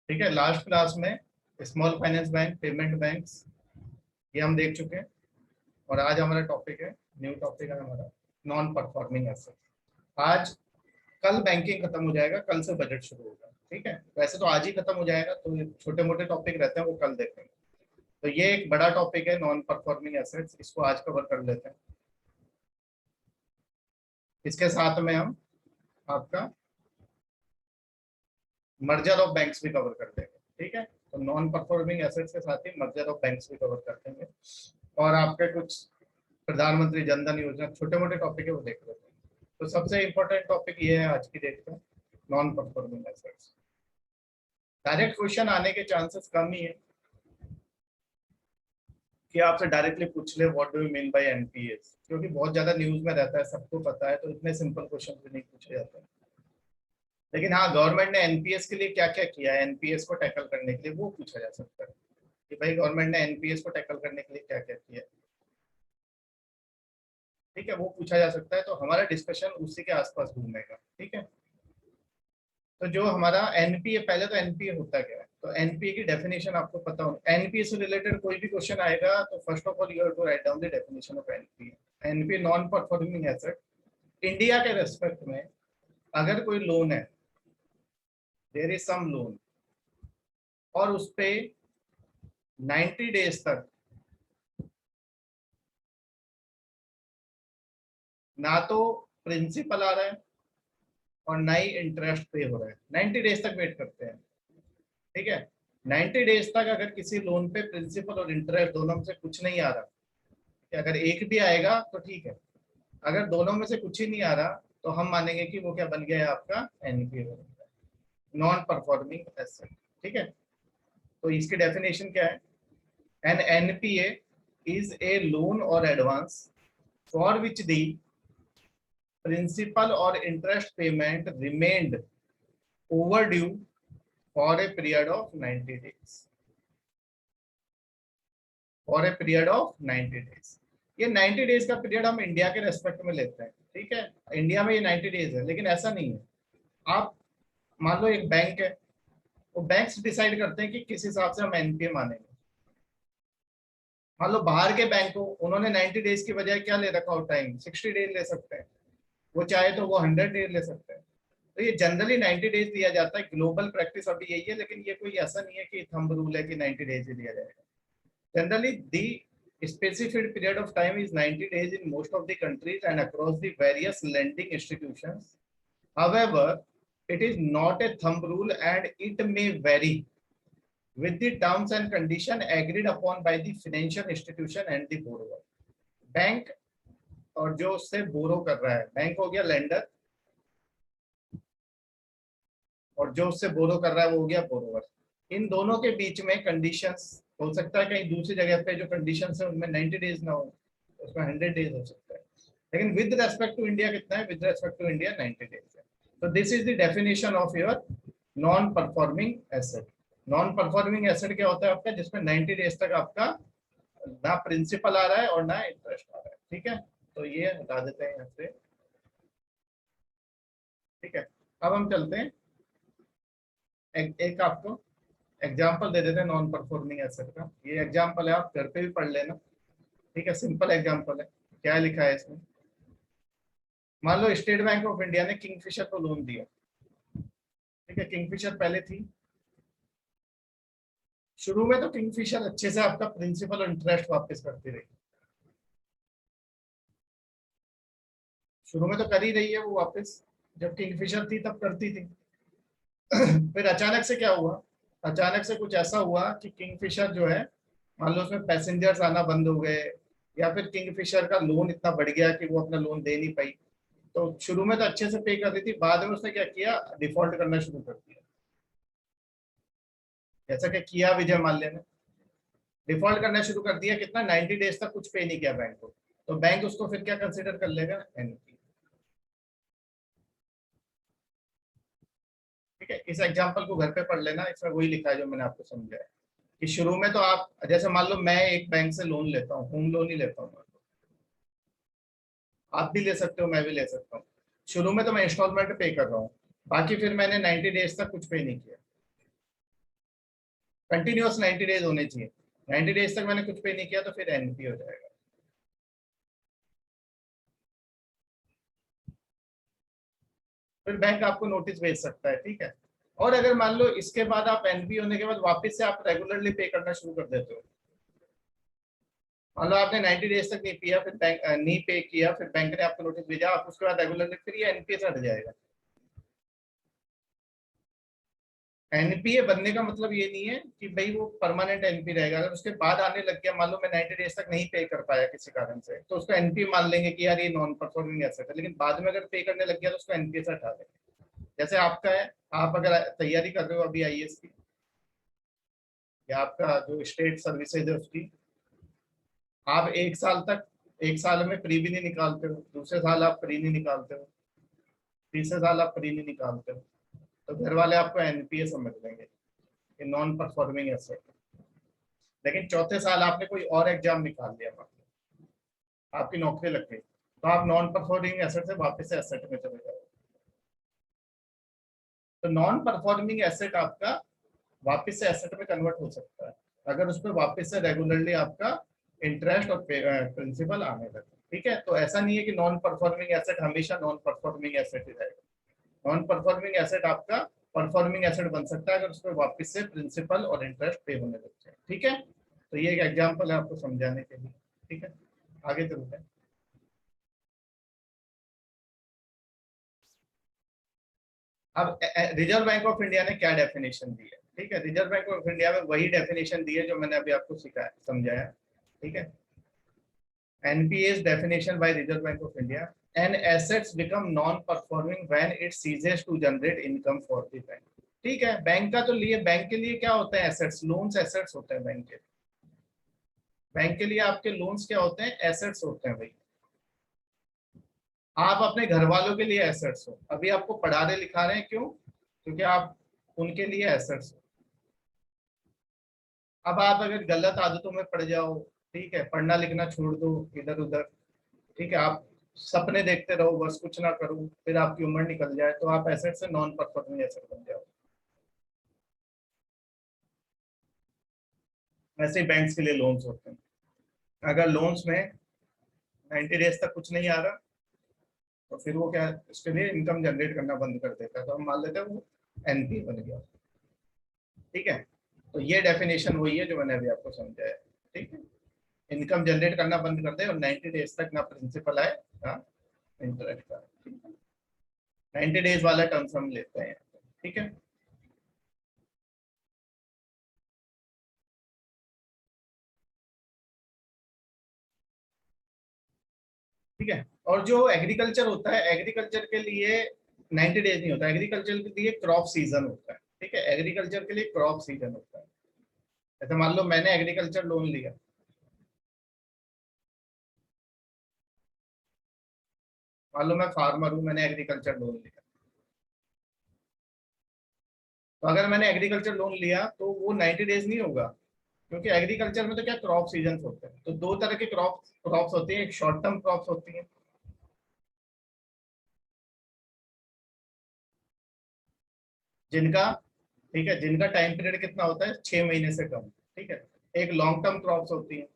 ठीक है, last class में small finance bank, payment banks, ये हम देख चुके हैं। और आज हमारा टॉपिक है, न्यू टॉपिक है हमारा, नॉन परफॉर्मिंग एसेट। आज कल बैंकिंग खत्म हो जाएगा, कल से बजट शुरू होगा। ठीक है, वैसे तो आज ही खत्म हो जाएगा, तो छोटे मोटे टॉपिक रहते हैं वो कल देखेंगे। तो ये एक बड़ा टॉपिक है नॉन परफॉर्मिंग एसेट्स, इसको आज कवर कर लेते हैं। इसके साथ में हम आपका मर्जर ऑफ बैंक्स भी कवर कर देंगे। ठीक है, तो नॉन परफॉर्मिंग एसेट्स के साथ ही मर्जर ऑफ बैंक्स भी कवर कर देंगे। और आपके कुछ प्रधानमंत्री जनधन योजना, छोटे मोटे टॉपिक है वो देख लेते हैं। तो सबसे इंपॉर्टेंट टॉपिक ये है आज की डेट का, non performing assets. Direct question आने के चांसेस कम ही है कि आपसे डायरेक्टली पूछ ले what do you mean by NPS, क्योंकि बहुत ज्यादा न्यूज में रहता है, सबको पता है, तो इतने सिंपल क्वेश्चन भी नहीं पूछे जाते हैं। लेकिन हाँ, गवर्नमेंट ने एनपीएस के लिए क्या क्या किया है, एनपीएस को टैकल करने के लिए, वो पूछा जा सकता है कि भाई गवर्नमेंट ने एनपीएस को टैकल करने के लिए क्या क्या किया है। ठीक है, वो पूछा जा सकता है, तो हमारा डिस्कशन उसी के आसपास घूमेगा। ठीक है, तो जो हमारा एनपीए, पहले तो एनपीए होता क्या है, तो एनपीए की डेफिनेशन आपको पता हो। एनपीए से रिलेटेड कोई भी क्वेश्चन आएगा तो first of all you have to write down the definition of NPA. NPA non performing asset. India के रेस्पेक्ट में अगर कोई लोन है, देयर इज सम लोन, और उस पे 90 डेज तक ना तो प्रिंसिपल आ रहा है और ना ही इंटरेस्ट पे हो रहा है, 90 डेज तक वेट करते हैं। ठीक है, 90 डेज तक अगर किसी लोन पे प्रिंसिपल और इंटरेस्ट दोनों में से कुछ नहीं आ रहा, कि अगर एक भी आएगा तो ठीक है, अगर दोनों में से कुछ ही नहीं आ रहा तो हम मानेंगे कि वो क्या बन गया है, आपका एनपीए, नॉन परफॉर्मिंग एसेट। ठीक है, तो इसकी डेफिनेशन क्या है, an NPA is a loan और advance for which the principal or interest payment remained overdue for a period of 90 days, for a period of 90 days। ये 90 डेज का period हम इंडिया के रेस्पेक्ट में लेते हैं। ठीक है, इंडिया में ये 90 डेज है, लेकिन ऐसा नहीं है। आप मान लो एक बैंक है, वो बैंक्स डिसाइड करते हैं कि किस हिसाब से हम एनपीए मानेंगे। मान लो बाहर के बैंक को, उन्होंने 90 डेज की बजाय क्या ले रखा हो, टाइम 60 डेज ले सकते हैं, वो चाहे तो वो 100 डेज ले सकते हैं। तो ये जनरली 90 डेज दिया जाता है, ग्लोबल प्रैक्टिस अभी यही है, लेकिन ये कोई ऐसा नहीं है कि थंब रूल है कि 90 डेज ही दिया जाएगा। Generally the specified period of time is 90 days in most of the countries and across the various lending institutions. However, it is not a thumb rule and it may vary with the terms and condition agreed upon by the financial institution and the borrower। Bank और जो उससे बोरो कर रहा है, bank हो गया lender, और जो उससे बोरो कर रहा है वो हो गया बोरोवर। इन दोनों के बीच में कंडीशंस हो सकता है, कहीं दूसरी जगह पे जो कंडीशंस है उनमें 90 डेज ना हो, उसमें 100 डेज हो सकता है। लेकिन विद रेस्पेक्ट टू इंडिया कितना है, with respect to India 90 days है। तो this is the definition of your non performing asset. Non performing asset क्या होता है आपका, जिसमें 90 डेज तक आपका ना प्रिंसिपल आ रहा है और ना इंटरेस्ट आ रहा है। ठीक है, तो ये हटा देते हैं यहाँ से। ठीक है, अब हम चलते हैं एक आपको एग्जाम्पल दे देते हैं नॉन परफॉर्मिंग एसेट का। ये एग्जाम्पल है, आप घर पे भी पढ़ लेना। ठीक है, सिंपल एग्जाम्पल है। क्या लिखा है इसमें, मान लो स्टेट बैंक ऑफ इंडिया ने किंगफिशर को लोन दिया। ठीक है, किंगफिशर पहले थी, शुरू में तो किंगफिशर अच्छे से आपका प्रिंसिपल और इंटरेस्ट वापस करती रही, शुरू में तो कर ही रही है वो वापस, जब किंगफिशर थी तब करती थी। फिर अचानक से क्या हुआ, अचानक से कुछ ऐसा हुआ कि किंगफिशर जो है, मान लो उसमें पैसेंजर्स आना बंद हो गए, या फिर किंगफिशर का लोन इतना बढ़ गया कि वो अपना लोन दे नहीं पाई। तो शुरू में तो अच्छे से पे कर रही थी, बाद में उसने क्या किया, डिफॉल्ट करना शुरू कर दिया। जैसा कि किया विजय माल्या ने डिफॉल्ट करना शुरू कर दिया, कितना, 90 डेज तक कुछ पे नहीं किया बैंक को, तो बैंक उसको फिर क्या कंसिडर कर लेगा, एनपीए। ठीक है, इस एग्जांपल को घर पे पढ़ लेना, इसमें वही लिखा है जो मैंने आपको समझाया कि शुरू में तो आप, जैसे मान लो मैं एक बैंक से लोन लेता हूँ, होम लोन ही लेता हूँ, आप भी ले सकते हो, मैं भी ले सकता हूँ। शुरू में तो मैं इंस्टॉलमेंट पे कर रहा हूँ, बाकी फिर मैंने 90 डेज तक कुछ पे नहीं किया, कंटिन्यूअस 90 डेज होने चाहिए। 90 डेज तक मैंने कुछ पे नहीं किया तो फिर एनपी हो जाएगा। फिर बैंक आपको नोटिस भेज सकता है, ठीक है। और अगर मान लो इसके बाद आप एनपी होने के बाद वापस से आप रेगुलरली पे करना शुरू कर देते हो, मान लो आपने 90 डेज तक नहीं किया, फिर बैंक नहीं पे किया, फिर बैंक ने आपको नोटिस भेजा, आप उसके बाद रेगुलरली, फिर ये एनपीए से हट जाएगा। एनपीए बनने का मतलब ये नहीं है कि भाई वो परमानेंट एनपी रहेगा। अगर उसके बाद आने लग गया, मान लो मैं 90 डेज तक नहीं पे कर पाया किसी कारण से, तो उसको एनपीए मान लेंगे कि यार ये नॉन परफॉर्मिंग एसेट है, लेकिन बाद में अगर पे करने लग गया तो उसको एनपीए से हटा देंगे। जैसे आपका है, आप अगर तैयारी कर रहे हो अभी आईएएस की, या आपका जो स्टेट सर्विसेज है उसकी, आप एक साल में प्री भी नहीं निकालते हो, दूसरे साल आप प्री नहीं निकालते हो, तीसरे साल आप प्री नहीं निकालते हो, तो घर वाले आपको एनपीए समझ लेंगे कि नॉन परफॉर्मिंग एसेट। लेकिन चौथे साल आपने कोई और एग्जाम निकाल लिया, मतलब आपकी नौकरी लग गई, तो आप नॉन परफॉर्मिंग एसेट से वापस से एसेट में चले जाओ। तो नॉन परफॉर्मिंग एसेट आपका वापस से एसेट में कन्वर्ट हो सकता है अगर उस पर वापस से रेगुलरली आपका इंटरेस्ट और प्रिंसिपल आने लगे, ठीक है। तो ऐसा नहीं है कि नॉन परफॉर्मिंग एसेट हमेशा नॉन परफॉर्मिंग एसेट ही रहेगा। नॉन परफॉर्मिंग एसेट आपका परफॉर्मिंग एसेट बन सकता है अगर उस पर वापस से प्रिंसिपल और इंटरेस्ट पे होने लग जाए, ठीक है। तो ये एक एग्जाम्पल है आपको समझाने के लिए, ठीक है। आगे चलते हैं। अब रिजर्व बैंक ऑफ इंडिया ने क्या डेफिनेशन दी है, ठीक है। रिजर्व बैंक ऑफ इंडिया में वही डेफिनेशन दी है जो मैंने अभी आपको सिखाया समझाया, ठीक है। NPA's definition by Reserve Bank of India: an assets become non-performing when it ceases to generate income for the bank। ठीक है, बैंक का तो लिए, बैंक के लिए क्या होता है, एसेट्स, लोन्स एसेट्स होते हैं बैंक के। बैंक के लिए आपके लोन्स क्या होते हैं, एसेट्स होते हैं भाई। आप अपने घर वालों के लिए एसेट्स हो, अभी आपको पढ़ा रहे लिखा रहे हैं, क्यों, क्योंकि आप उनके लिए एसेट्स हो। अब आप अगर गलत आदतों में पड़ जाओ, ठीक है, पढ़ना लिखना छोड़ दो इधर उधर, ठीक है, आप सपने देखते रहो बस कुछ ना करूं, फिर आपकी उम्र निकल जाए, तो आप एसेट से नॉन परफॉर्मिंग एसेट बन जाओ। ऐसे ही बैंक्स के लिए लोन्स होते हैं। अगर लोन्स में 90 डेज तक कुछ नहीं आ रहा, तो फिर वो क्या, उसके लिए इनकम जनरेट करना बंद कर देता है, तो हम मान लेते हैं वो एनपी बन गया, ठीक है। तो ये डेफिनेशन वही है जो मैंने अभी आपको समझाया, ठीक है। इनकम जनरेट करना बंद कर दे और 90 डेज तक ना प्रिंसिपल आए ना इंटरेस्ट का, ठीक है। 90 डेज वाला टर्म्स हम लेते हैं, ठीक है। ठीक है। और जो एग्रीकल्चर होता है, एग्रीकल्चर के लिए 90 डेज नहीं होता, एग्रीकल्चर के लिए क्रॉप सीजन होता है, ठीक है। एग्रीकल्चर के लिए क्रॉप सीजन होता है। जैसे मान लो मैंने एग्रीकल्चर लोन लिया, मान लो मैं फार्मर हूँ, मैंने एग्रीकल्चर लोन लिया, तो अगर मैंने एग्रीकल्चर लोन लिया तो वो 90 डेज नहीं होगा, क्योंकि एग्रीकल्चर में तो क्या क्रॉप सीजन होते हैं। तो दो तरह के क्रॉप्स होती है, एक शॉर्ट टर्म क्रॉप्स होती है, जिनका, ठीक है, जिनका टाइम पीरियड कितना होता है, 6 महीने से कम, ठीक है। एक लॉन्ग टर्म क्रॉप्स होती है,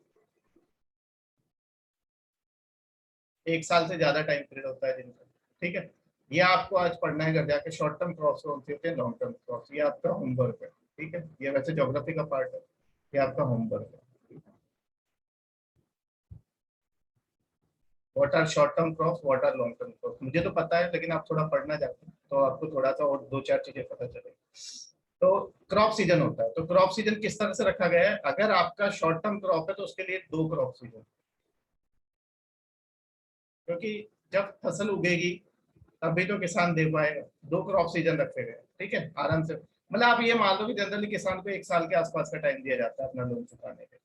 1 साल से ज्यादा टाइम पीरियड होता है जिनका, ठीक है। ये आपको आज पढ़ना है घर जाके, शॉर्ट टर्म क्रॉप्स होते हैं, लॉन्ग टर्म क्रॉप्स, ये आपका होमवर्क है, ठीक है। ये वैसे ज्योग्राफी का पार्ट है, ये आपका होमवर्क है। What are short term crops, what are long term crops, मुझे तो पता है, लेकिन आप थोड़ा पढ़ना चाहते हैं तो आपको थोड़ा सा और दो चार चीजें पता चलेगी। तो क्रॉप सीजन होता है, तो क्रॉप सीजन किस तरह से रखा गया है, अगर आपका शॉर्ट टर्म क्रॉप है तो उसके लिए दो क्रॉप सीजन, क्योंकि जब फसल उगेगी तभी तो किसान दे पाएगा। दो क्रॉप सीजन रखे गए, ठीक है, आराम से। मतलब आप ये मान लो कि जनरली किसान को 1 साल के आसपास का टाइम दिया जाता है अपना लोन चुकाने के।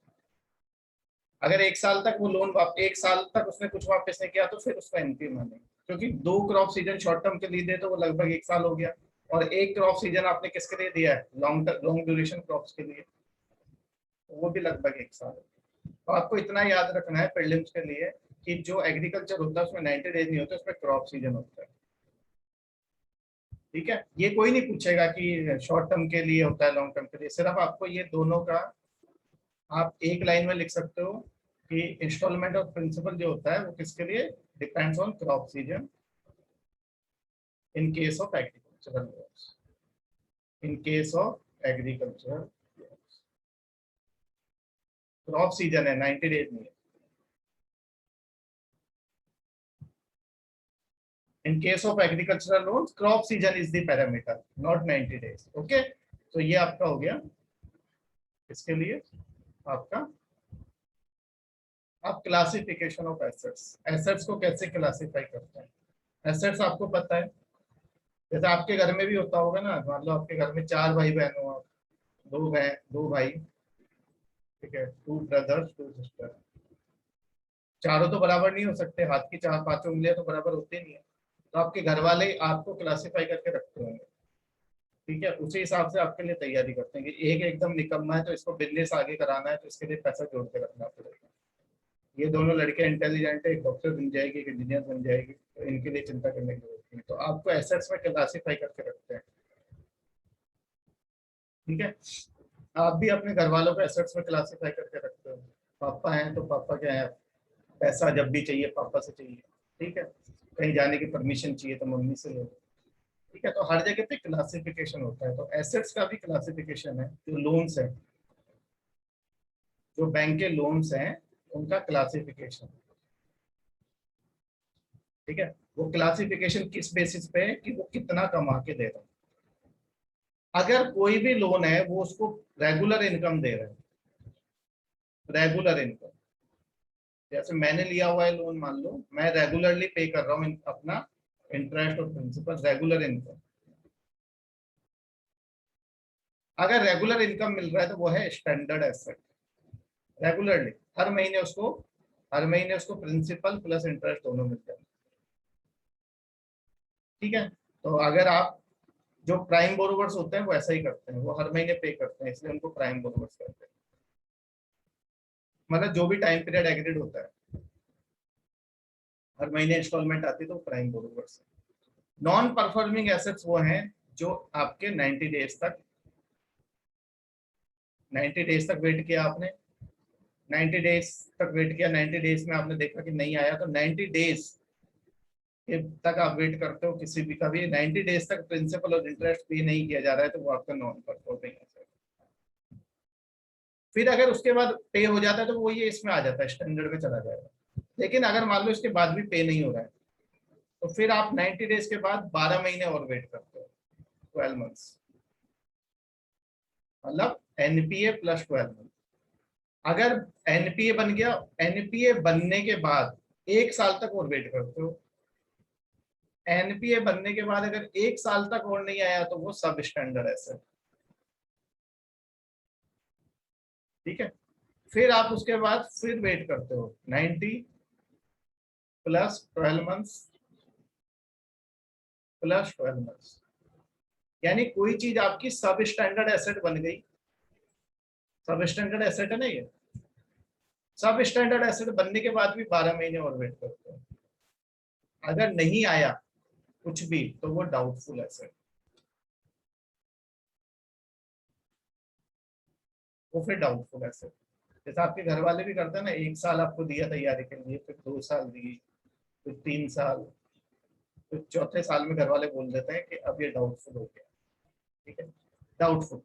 अगर 1 साल तक वो लोन 1 साल तक उसने कुछ वापस नहीं किया तो फिर उसका एनपी मानेंगे, क्योंकि दो क्रॉप सीजन शॉर्ट टर्म के लिए दे तो वो लगभग 1 साल हो गया, और एक क्रॉप सीजन आपने किसके लिए दिया है, लॉन्ग ड्यूरेशन क्रॉप्स के लिए, तो वो भी लगभग 1 साल है। तो आपको इतना याद रखना है प्रीलिम्स के लिए कि जो एग्रीकल्चर होता है उसमें 90 डेज नहीं होते, उसमें क्रॉप सीजन होता है। ठीक है, ये कोई नहीं पूछेगा कि शॉर्ट टर्म के लिए होता है लॉन्ग टर्म के लिए, सिर्फ आपको ये दोनों का आप एक लाइन में लिख सकते हो कि इंस्टॉलमेंट ऑफ प्रिंसिपल जो होता है वो किसके लिए, depends on crop season in case of agricultural loss, in case of agricultural crop season है, 90 डेज नहीं है। In case of agricultural loans, crop season is the parameter, not 90 days. Okay, तो ये आपका हो गया इसके लिए आपका। आप क्लासिफिकेशन ऑफ एसेट्स, एसेट्स को कैसे क्लासिफाई करते हैं। एसेट्स आपको पता है, जैसे आपके घर में भी होता होगा ना, मान लो आपके घर में 4 भाई बहन हो, दो भाई, ठीक है, 2 ब्रदर्स 2 सिस्टर, चारों तो बराबर नहीं हो सकते, हाथ की 4-5 उंगलियां तो बराबर होती नहीं है, तो आपके घर वाले आपको क्लासिफाई करके रखते होंगे, ठीक है, उसी हिसाब से आपके लिए तैयारी करते हैं कि एक एकदम निकम्मा है तो इसको बिजनेस आगे कराना है तो इसके लिए पैसा जोड़ के रखना पड़ेगा, ये दोनों लड़के इंटेलिजेंट है, एक डॉक्टर बन जाएगी, एक इंजीनियर बन जाएगी, तो इनके लिए चिंता करने की जरूरत नहीं, तो आपको एसेट्स में क्लासिफाई करके रखते हैं, ठीक है। आप भी अपने घर वालों को एसेट्स में क्लासिफाई करके रखते हो, पापा हैं तो पापा क्या है, पैसा जब भी चाहिए पापा से चाहिए, ठीक है, कहीं जाने की परमिशन चाहिए तो मम्मी से लो, ठीक है, तो हर जगह पे क्लासिफिकेशन होता है, तो एसेट्स का भी क्लासिफिकेशन है, जो लोन्स है, जो बैंक के लोन्स हैं उनका क्लासिफिकेशन, ठीक है, वो क्लासिफिकेशन किस बेसिस पे है कि वो कितना कमा के दे रहा है। अगर कोई भी लोन है वो उसको रेगुलर इनकम दे रहा है, रेगुलर इनकम, जैसे मैंने लिया हुआ है लोन, मान लो मैं रेगुलरली पे कर रहा हूँ अपना इंटरेस्ट और प्रिंसिपल, रेगुलर इनकम, अगर रेगुलर इनकम मिल रहा है तो वो है स्टैंडर्ड एसेट, रेगुलरली हर महीने उसको प्रिंसिपल प्लस इंटरेस्ट दोनों मिलते हैं, ठीक है। तो अगर आप, जो प्राइम बोरोवर्स होते हैं वो ऐसा ही करते हैं, वो हर महीने पे करते हैं, इसलिए उनको प्राइम बोरोवर्स कहते हैं, मतलब जो भी टाइम पीरियड एग्रीड होता है हर महीने इंस्टॉलमेंट आती है तो प्राइम बोरोवर्स है। नॉन परफॉर्मिंग एसेट्स वो हैं जो आपके 90 डेज तक वेट किया आपने, 90 डेज तक वेट किया, 90 डेज में आपने देखा कि नहीं आया, तो 90 डेज तक आप वेट करते हो किसी भी, कभी 90 डेज तक प्रिंसिपल और इंटरेस्ट पे नहीं किया जा रहा है तो वो आपका नॉन परफॉर्मिंग है। फिर अगर उसके बाद पे हो जाता है तो वो ये इसमें आ जाता है, स्टैंडर्ड में चला जाएगा। लेकिन अगर मान लो इसके बाद भी पे नहीं हो रहा है तो फिर आप 90 डेज के बाद 12 महीने और वेट करते हो, 12 मंथ्स, मतलब एनपीए प्लस 12 मंथ। अगर एनपीए बन गया, एनपीए बनने के बाद 1 साल तक और वेट करते हो, एनपीए बनने के बाद अगर 1 साल तक और नहीं आया तो वो सब स्टैंडर्ड एसेट, ठीक है। फिर आप उसके बाद फिर वेट करते हो 90 प्लस 12 मंथ्स प्लस 12 मंथ्स, यानी कोई चीज आपकी सब स्टैंडर्ड एसेट बन गई, सब स्टैंडर्ड एसेट है ना ये, सब स्टैंडर्ड एसेट बनने के बाद भी 12 महीने और वेट करते हो, अगर नहीं आया कुछ भी तो वो डाउटफुल एसेट, वो फिर डाउटफुल एसेट। जैसे आपके घर वाले भी करते हैं ना, 1 साल आपको दिया तैयारी के लिए, फिर 2 साल दी, फिर 3 साल, फिर चौथे साल में घर वाले बोल देते हैं कि अब ये डाउटफुल हो गया, ठीक है, डाउटफुल।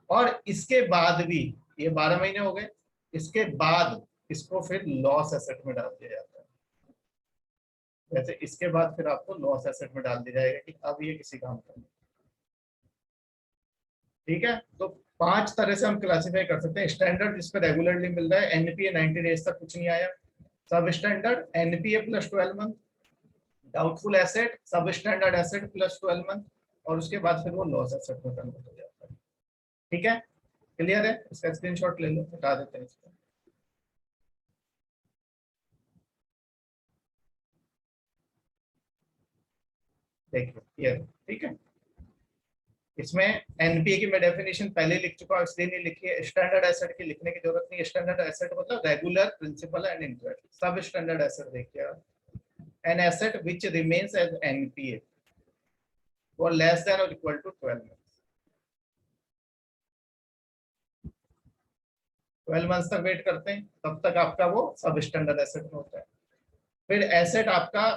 और इसके बाद भी ये 12 महीने हो गए, इसके बाद इसको फिर लॉस एसेट में डाल दिया जाता है, वैसे इसके बाद फिर आपको लॉस एसेट में डाल दिया जाएगा कि अब ये किसी काम का नहीं, ठीक है। तो 5 तरह से हम क्लासिफाई कर सकते हैं, स्टैंडर्ड जिसपे रेगुलरली मिल रहा है, एनपीए 90 डेज तक कुछ नहीं आया, सब standard NPA plus 12 month, doubtful asset सब स्टैंडर्ड एसेट प्लस 12 मंथ, और उसके बाद फिर वो लॉस एसेट में कन्वर्ट हो जाता है, ठीक है। क्लियर है, इसका स्क्रीनशॉट ले लो, हटा देते हैं इसको, देखिए क्लियर, ठीक है। इसमें एनपीए की मैं डेफिनेशन पहले लिख चुका हूँ, इसलिए नहीं लिखी है, स्टैंडर्ड एसेट की लिखने की जरूरत नहीं है, स्टैंडर्ड एसेट मतलब रेगुलर प्रिंसिपल एंड इंटरेस्ट, सब स्टैंडर्ड एसेट देखिए, an asset which remains as NPA, और लेस देन और इक्वल टू 12 मंथ्स तक वेट करते हैं, तब तक आपका वो सब स्टैंडर्ड एसेट में होता है। फिर एसेट आपका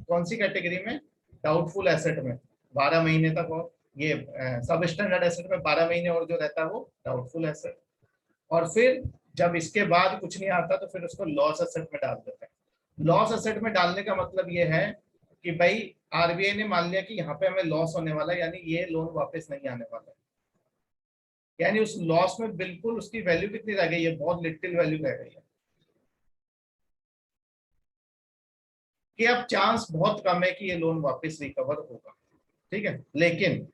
कौन सी कैटेगरी में, डाउटफुल एसेट में 12 महीने तक, और ये सब स्टैंडर्ड एसेट में 12 महीने और जो रहता है वो डाउटफुल एसेट। और फिर जब इसके बाद कुछ नहीं आता तो फिर उसको लॉस एसेट में डाल देते हैं। लॉस एसेट में डालने का मतलब ये है कि भाई आरबीआई ने मान लिया कि यहाँ पे हमें लॉस होने वाला है, यानी ये लोन वापस नहीं आने वाला है, यानी उस लॉस में बिल्कुल उसकी वैल्यू कितनी रह गई है, बहुत लिटिल वैल्यू रह गई है, कि अब चांस बहुत कम है कि ये लोन वापस रिकवर होगा। ठीक है, लेकिन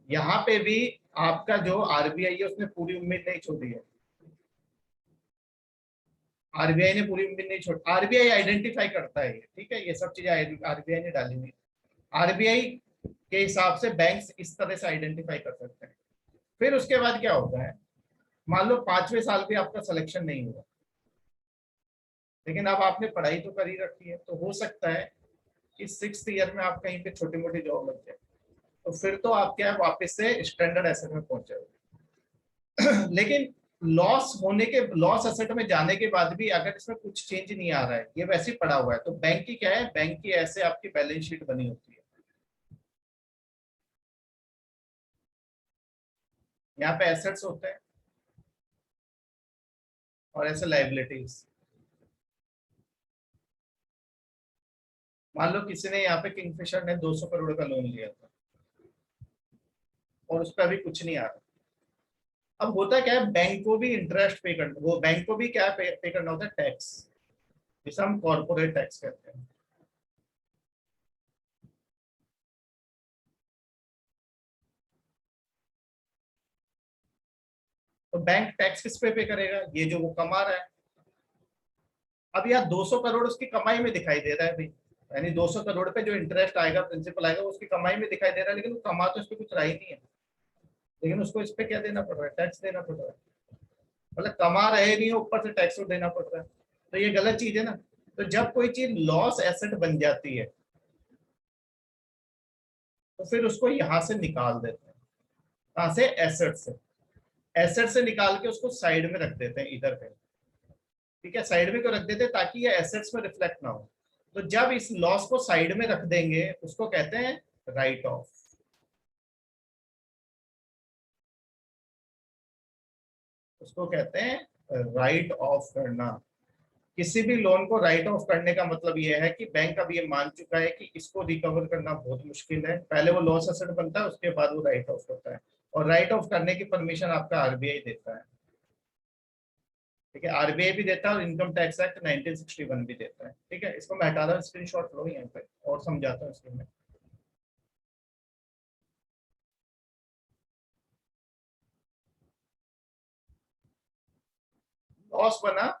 यहाँ पे भी आपका जो आरबीआई है उसने पूरी उम्मीद नहीं छोड़ी है। आरबीआई ने पूरी उम्मीद नहीं छोड़ी, आरबीआई आइडेंटिफाई करता है ये, ठीक है, ये सब चीजें आरबीआई ने डाली हुई। आरबीआई के हिसाब से बैंक्स इस तरह से आइडेंटिफाई कर सकते हैं। फिर उसके बाद क्या होता है, मान लो 5वें साल भी आपका सिलेक्शन नहीं हुआ, लेकिन अब आपने पढ़ाई तो कर ही रखी है, तो हो सकता है कि 6th ईयर में आप कहीं पे छोटी मोटी जॉब लग जाए, तो फिर तो आप क्या है वापस से स्टैंडर्ड एसेट में पहुंच जाओगे। लेकिन लॉस होने के, लॉस एसेट में जाने के बाद भी अगर इसमें कुछ चेंज नहीं आ रहा है, ये वैसे ही पड़ा हुआ है, तो बैंक की क्या है, बैंक की ऐसे आपकी बैलेंस शीट बनी होती है। यहाँ पे एसेट्स होते हैं और ऐसे लाइबिलिटीज। मान लो किसी ने यहाँ पे किंगफिशर ने 200 करोड़ का लोन लिया था और उस पर अभी कुछ नहीं आ रहा। अब होता क्या है, बैंक को भी इंटरेस्ट पे करना, वो बैंक को भी क्या पे करना होता है, टैक्स, जिसे हम कॉर्पोरेट टैक्स कहते हैं। तो बैंक टैक्स किस पे करेगा, ये जो वो कमा रहा है। अब यार 200 करोड़ उसकी कमाई में दिखाई दे रहा है भाई, यानी 200 करोड़ पे जो इंटरेस्ट आएगा, प्रिंसिपल आएगा, वो उसकी कमाई में दिखाई दे रहा है, लेकिन वो कमा तो इस पे कुछ रहा ही नहीं है, लेकिन उसको इस पे क्या देना पड़ रहा है, टैक्स देना पड़ रहा है। मतलब कमा रहे नहीं, ऊपर से टैक्स देना पड़ रहा है, तो ये गलत चीज है ना। तो जब कोई चीज लॉस एसेट बन जाती है तो फिर उसको यहां से निकाल देते हैं, कहां से, एसेट से। एसेट से निकाल के उसको साइड में रख देते हैं इधर पे। ठीक है, साइड में क्यों रख देते हैं, ताकि ये एसेट्स में रिफ्लेक्ट ना हो। तो जब इस लॉस को साइड में रख देंगे उसको कहते हैं राइट ऑफ। उसको कहते हैं राइट ऑफ करना। किसी भी लोन को राइट ऑफ करने का मतलब ये है कि बैंक अब ये मान चुका है कि इसको रिकवर करना बहुत मुश्किल है, पहले वो लॉस एसेट बनता है, उसके बाद वो राइट ऑफ करता है, और राइट ऑफ करने की परमिशन आपका आरबीआई देता है। ठीक है, आरबीआई भी देता है और इनकम टैक्स एक्ट 1961 भी देता है। ठीक है, इसको मैं हटा रहा हूँ, स्क्रीनशॉट लो यहाँ पे और समझाता हूँ इसमें। लॉस बना,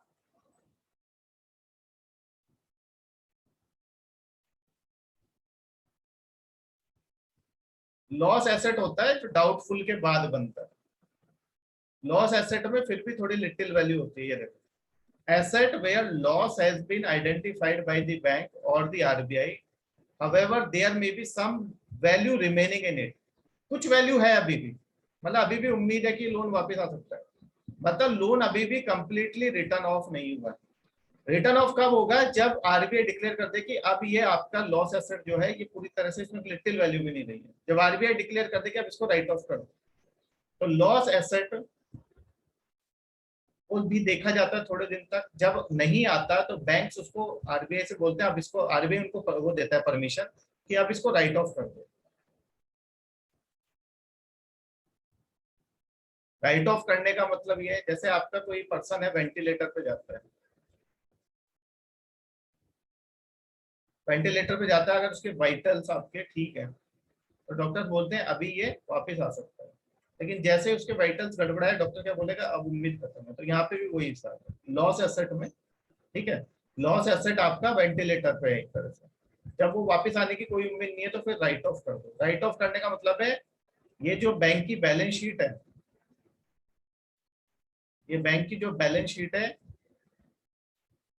लॉस एसेट होता है जो डाउटफुल के बाद बनता है। लॉस एसेट में फिर भी थोड़ी लिटिल वैल्यू होती है, ये देखो, asset where loss has been identified by the bank और the RBI, however there may be some value remaining in it। कुछ वैल्यू है अभी भी, मतलब अभी भी उम्मीद है कि लोन वापस आ सकता है, मतलब लोन अभी भी कंप्लीटली रिटर्न ऑफ नहीं हुआ। रिटर्न ऑफ कब होगा, जब आरबीआई डिक्लेयर कर दे कि अब ये आपका लॉस एसेट जो है ये पूरी तरह से, इसमें लिटिल वैल्यू भी नहीं रही है, जब आरबीआई डिक्लेयर कर दे कि अब इसको राइट ऑफ कर दो। तो लॉस एसेट वो भी देखा जाता है थोड़े दिन तक, जब नहीं आता तो बैंक्स उसको आरबीआई से बोलते हैं, अब इसको आरबीआई उनको वो देता है परमिशन कि अब इसको राइट ऑफ कर दो। राइट ऑफ करने का मतलब ये है, जैसे आपका कोई पर्सन है वेंटिलेटर पे जाता है, वेंटिलेटर पे जाता है, अगर उसके वाइटल्स आपके ठीक है तो डॉक्टर बोलते हैं अभी ये वापस आ सकता है, लेकिन जैसे ही उसके वाइटल्स गड़बड़ाए डॉक्टर क्या बोलेगा, अब उम्मीद खत्म है। तो यहाँ पे भी वही हिसाब है लॉस एसेट में। ठीक है, लॉस एसेट आपका वेंटिलेटर पे है एक तरह से, जब वो वापस आने की कोई उम्मीद नहीं है तो फिर राइट ऑफ कर दो। राइट ऑफ करने का मतलब है ये जो बैंक की बैलेंस शीट है, ये बैंक की जो बैलेंस शीट है,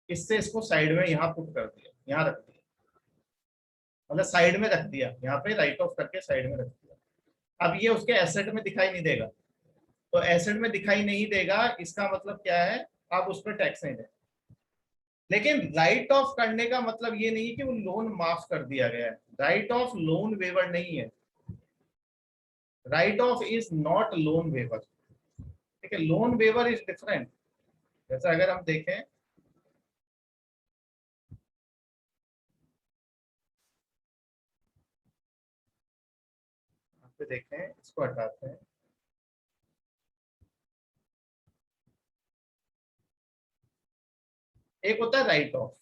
इससे इसको साइड में यहाँ पुट कर दिया, यहाँ रख दिया। मतलब साइड में रख दिया, यहाँ पे राइट ऑफ करके साइड में रख दिया। अब ये उसके एसेट में दिखाई नहीं देगा, तो एसेट में दिखाई नहीं देगा इसका मतलब क्या है, आप उस पर टैक्स नहीं दें। लेकिन राइट ऑफ करने का मतलब ये नहीं कि वो लोन माफ कर दिया गया है, राइट ऑफ लोन वेवर नहीं है, write off is not loan waiver. ठीक है, लोन वेवर इज डिफरेंट। जैसे अगर हम देखें, यहाँ पे देखें, इसको हटाते हैं। एक होता है राइट ऑफ,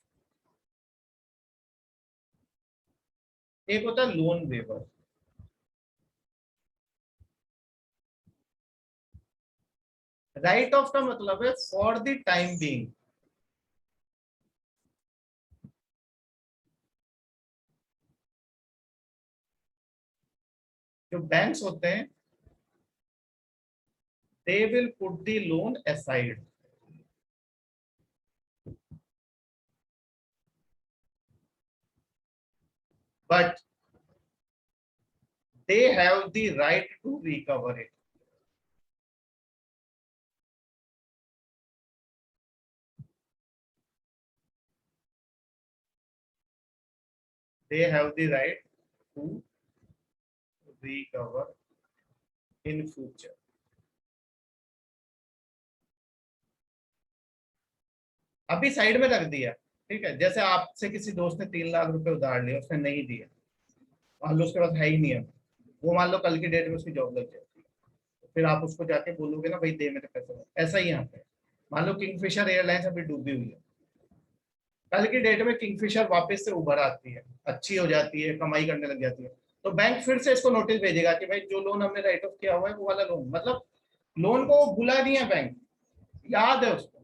एक होता है लोन वेवर। राइट ऑफ का मतलब है फॉर द टाइम बीइंग। जो बैंक्स होते हैं, they will put the loan aside, but they have the right to recover it. They have the right to recover in future. अभी side में रख दिया, ठीक है। जैसे आपसे किसी दोस्त ने 3 लाख रुपए उधार लिया, उसने नहीं दिया, मान लो उसके पास है ही नहीं है, वो मान लो कल की डेट में उसकी जॉब लग जाती है, तो फिर आप उसको जाके बोलोगे ना भाई दे मेरे पैसे। ऐसा ही यहाँ पे, मान लो किंगफिशर एयरलाइंस अभी डूबी हुई है, कल की डेट में किंगफिशर वापस से उभर आती है, अच्छी हो जाती है, कमाई करने लग जाती है, तो बैंक फिर से इसको नोटिस भेजेगा कि भाई जो लोन हमने राइट ऑफ किया हुआ है वो वाला लोन, मतलब लोन को वो भुला नहीं है बैंक, याद है उसको।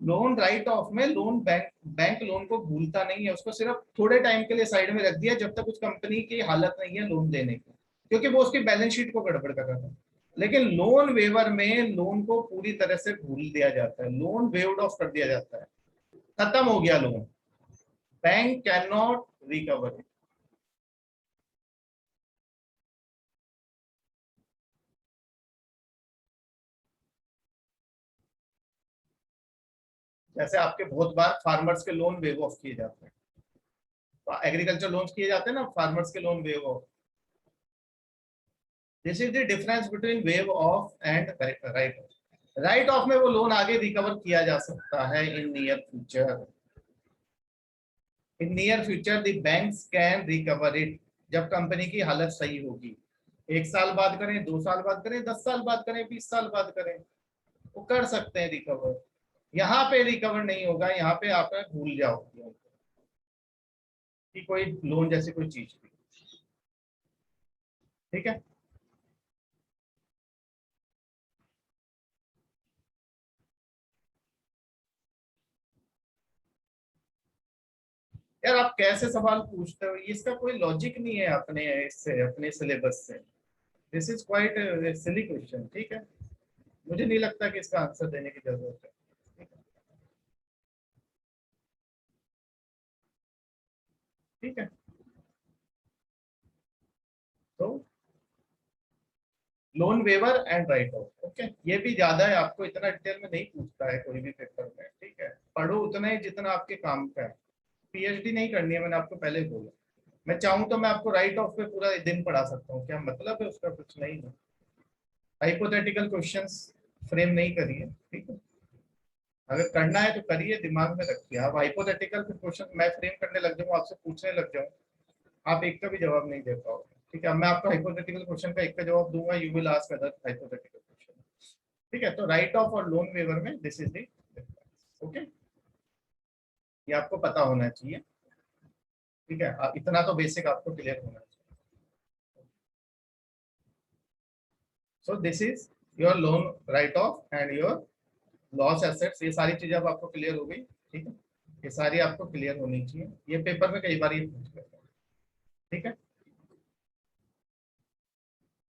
लोन राइट ऑफ में लोन बैंक बैंक लोन को भूलता नहीं है, उसको सिर्फ थोड़े टाइम के लिए साइड में रख दिया जब तक उस कंपनी की हालत नहीं है लोन देने की, क्योंकि वो उसकी बैलेंस शीट को गड़बड़ कर रहा था। लेकिन लोन वेवर में लोन को पूरी तरह से भूल दिया जाता है, लोन वेव्ड ऑफ कर दिया जाता है, खत्म हो गया loan, bank can not recover it. जैसे आपके बहुत बार फार्मर्स के लोन वेव ऑफ किए जाते हैं, तो एग्रीकल्चर लोन किए जाते हैं ना, फार्मर्स के loan wave of. This is the difference between wave of and write of. Right of में वो लोन आगे रिकवर किया जा सकता है in near future, in near future the banks can recover it, जब कंपनी की हालत सही होगी। 1 साल बाद करें, 2 साल बाद करें, 10 साल बाद करें, 20 साल बाद करें, वो कर सकते हैं रिकवर। यहाँ पे रिकवर नहीं होगा, यहाँ पे आप भूल जाओगे कि कोई लोन जैसी कोई चीज थी। ठीक है, यार आप कैसे सवाल पूछते हो, इसका कोई लॉजिक नहीं है अपने इससे, अपने सिलेबस से। This is quite silly question, ठीक है। मुझे नहीं लगता कि इसका आंसर देने की जरूरत है, ठीक है। ठीक है, तो loan waiver and write off, okay, ये भी ज्यादा है, आपको इतना डिटेल में नहीं पूछता है कोई भी पेपर में, ठीक है। पढ़ो उतना ही जितना आपके काम का है, पीएचडी नहीं करनी है, मैंने आपको पहले ही बोला। मैं चाहूँ तो मैं आपको राइट ऑफ पे पूरा दिन पढ़ा सकता हूँ, क्या मतलब है उसका, कुछ नहीं है। हाइपोथेटिकल क्वेश्चंस फ्रेम नहीं करिए, ठीक है। अगर करना है तो करिए, दिमाग में रखिए। आप हाइपोथेटिकल क्वेश्चन मैं फ्रेम करने लग जाऊँ, आपसे पूछने लग जाऊँ, आप एक का भी जवाब नहीं दे पाओगे, ठीक है। अब मैं आपको हाइपोथेटिकल क्वेश्चन का एक का जवाब दूंगा, you will ask other hypothetical question, ठीक है। तो राइट ऑफ और लोन वेवर में this is the difference, okay. ये आपको पता होना चाहिए, ठीक है। इतना तो बेसिक आपको क्लियर होना चाहिए। So this is your loan right of and your loss assets, ये सारी चीजें अब आपको क्लियर हो गई, ठीक है। ये सारी आपको क्लियर होनी चाहिए, ये पेपर में कई बार ये पूछ लेते हैं, ठीक है।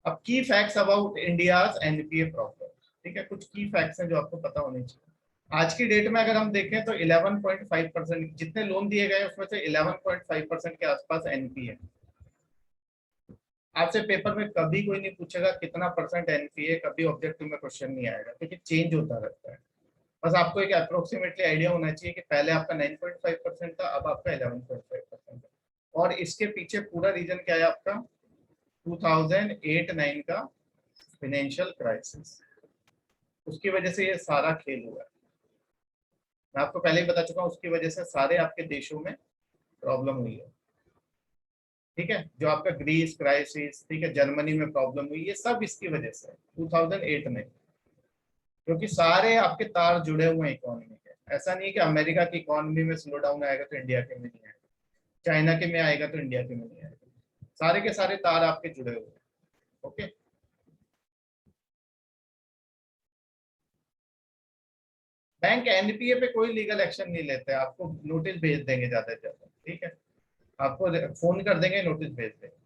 अब की facts about India's NPA proper, ठीक है। कुछ की फैक्ट्स हैं जो आपको पता होने चाहिए। आज की डेट में अगर हम देखें तो 11.5% जितने लोन दिए गए उसमें से 11.5% के आसपास एनपीए। आपसे पेपर में कभी कोई नहीं पूछेगा कितना परसेंट एनपीए, कभी ऑब्जेक्टिव में क्वेश्चन नहीं आएगा क्योंकि चेंज होता रहता है। बस आपको एक अप्रोक्सीमेटली आइडिया होना चाहिए कि पहले आपका 9.5% था, अब आपका 11.5% है। और इसके पीछे पूरा रीजन क्या है आपका? 2008-9 का फाइनेंशियल क्राइसिस, उसकी वजह से ये सारा खेल हुआ है। मैं आपको पहले ही बता चुका हूँ, उसकी वजह से सारे आपके देशों में प्रॉब्लम हुई है। ठीक है, जो आपका ग्रीस क्राइसिस, ठीक है, जर्मनी में प्रॉब्लम हुई, ये सब इसकी वजह से 2008 में, क्योंकि सारे आपके तार जुड़े हुए हैं इकोनॉमी के। ऐसा नहीं कि अमेरिका की इकोनॉमी में स्लो डाउन आएगा तो इंडिया के में नहीं आएगा, चाइना के में आएगा तो इंडिया के में नहीं आएगा। सारे के सारे तार आपके जुड़े हुए हैं। ओके, बैंक एनपीए पे कोई लीगल एक्शन नहीं लेते, आपको नोटिस भेज देंगे ज्यादा से ज्यादा। ठीक है, आपको फोन कर देंगे, नोटिस भेज देंगे।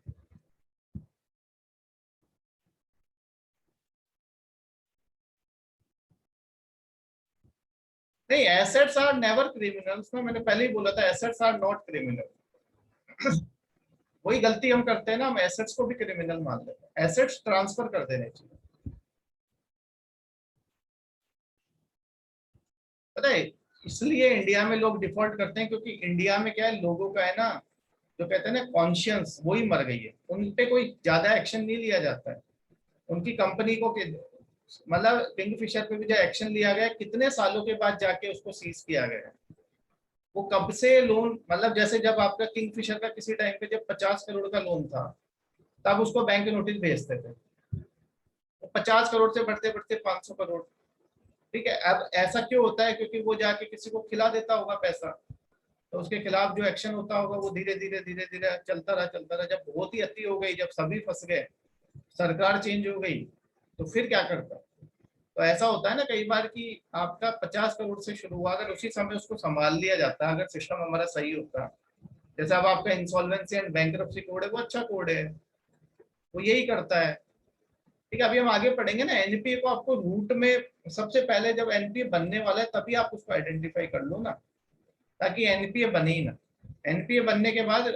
नहीं, एसेट्स आर नेवर क्रिमिनल्स ना, मैंने पहले ही बोला था एसेट्स आर नॉट क्रिमिनल। वही गलती हम करते हैं ना, हम एसेट्स को भी क्रिमिनल मान लेते हैं। एसेट्स ट्रांसफर कर देने चाहिए। पता है, इसलिए इंडिया में लोग डिफॉल्ट करते हैं क्योंकि इंडिया में क्या है, लोगों का है ना, जो कहते हैं ना कॉन्शियंस, वही मर गई है। उन पे कोई ज्यादा एक्शन नहीं लिया जाता है। उनकी कंपनी को मतलब किंगफिशर पे भी जो एक्शन लिया गया, कितने सालों के बाद जाके उसको सीज किया गया है। वो कब से लोन, मतलब जैसे जब आपका किंगफिशर का किसी टाइम पे जब 50 करोड़ का लोन था, तब उसको बैंक नोटिस भेजते थे। 50 करोड़ से बढ़ते बढ़ते 500 करोड़। ठीक है, अब ऐसा क्यों होता है? क्योंकि वो जाके किसी को खिला देता होगा पैसा, तो उसके खिलाफ जो एक्शन होता होगा वो धीरे धीरे धीरे धीरे चलता रहा चलता रहा। जब बहुत ही अति हो गई, जब सभी फंस गए, सरकार चेंज हो गई, तो फिर क्या करता? तो ऐसा होता है ना कई बार कि आपका 50 करोड़ से शुरू हुआ, अगर उसी समय उसको संभाल लिया जाता, अगर सिस्टम हमारा सही होता, जैसे अब आपका इंसॉल्वेंसी एंड बैंक्रप्सी कोड है, वो अच्छा कोड है, वो यही करता है। ठीक है, अभी हम आगे पढ़ेंगे ना, एनपीए को आपको रूट में सबसे पहले जब एनपीए बनने वाला है तभी आप उसको आइडेंटिफाई कर लो ना, ताकि एनपीए बने ही ना। एनपीए बनने के बाद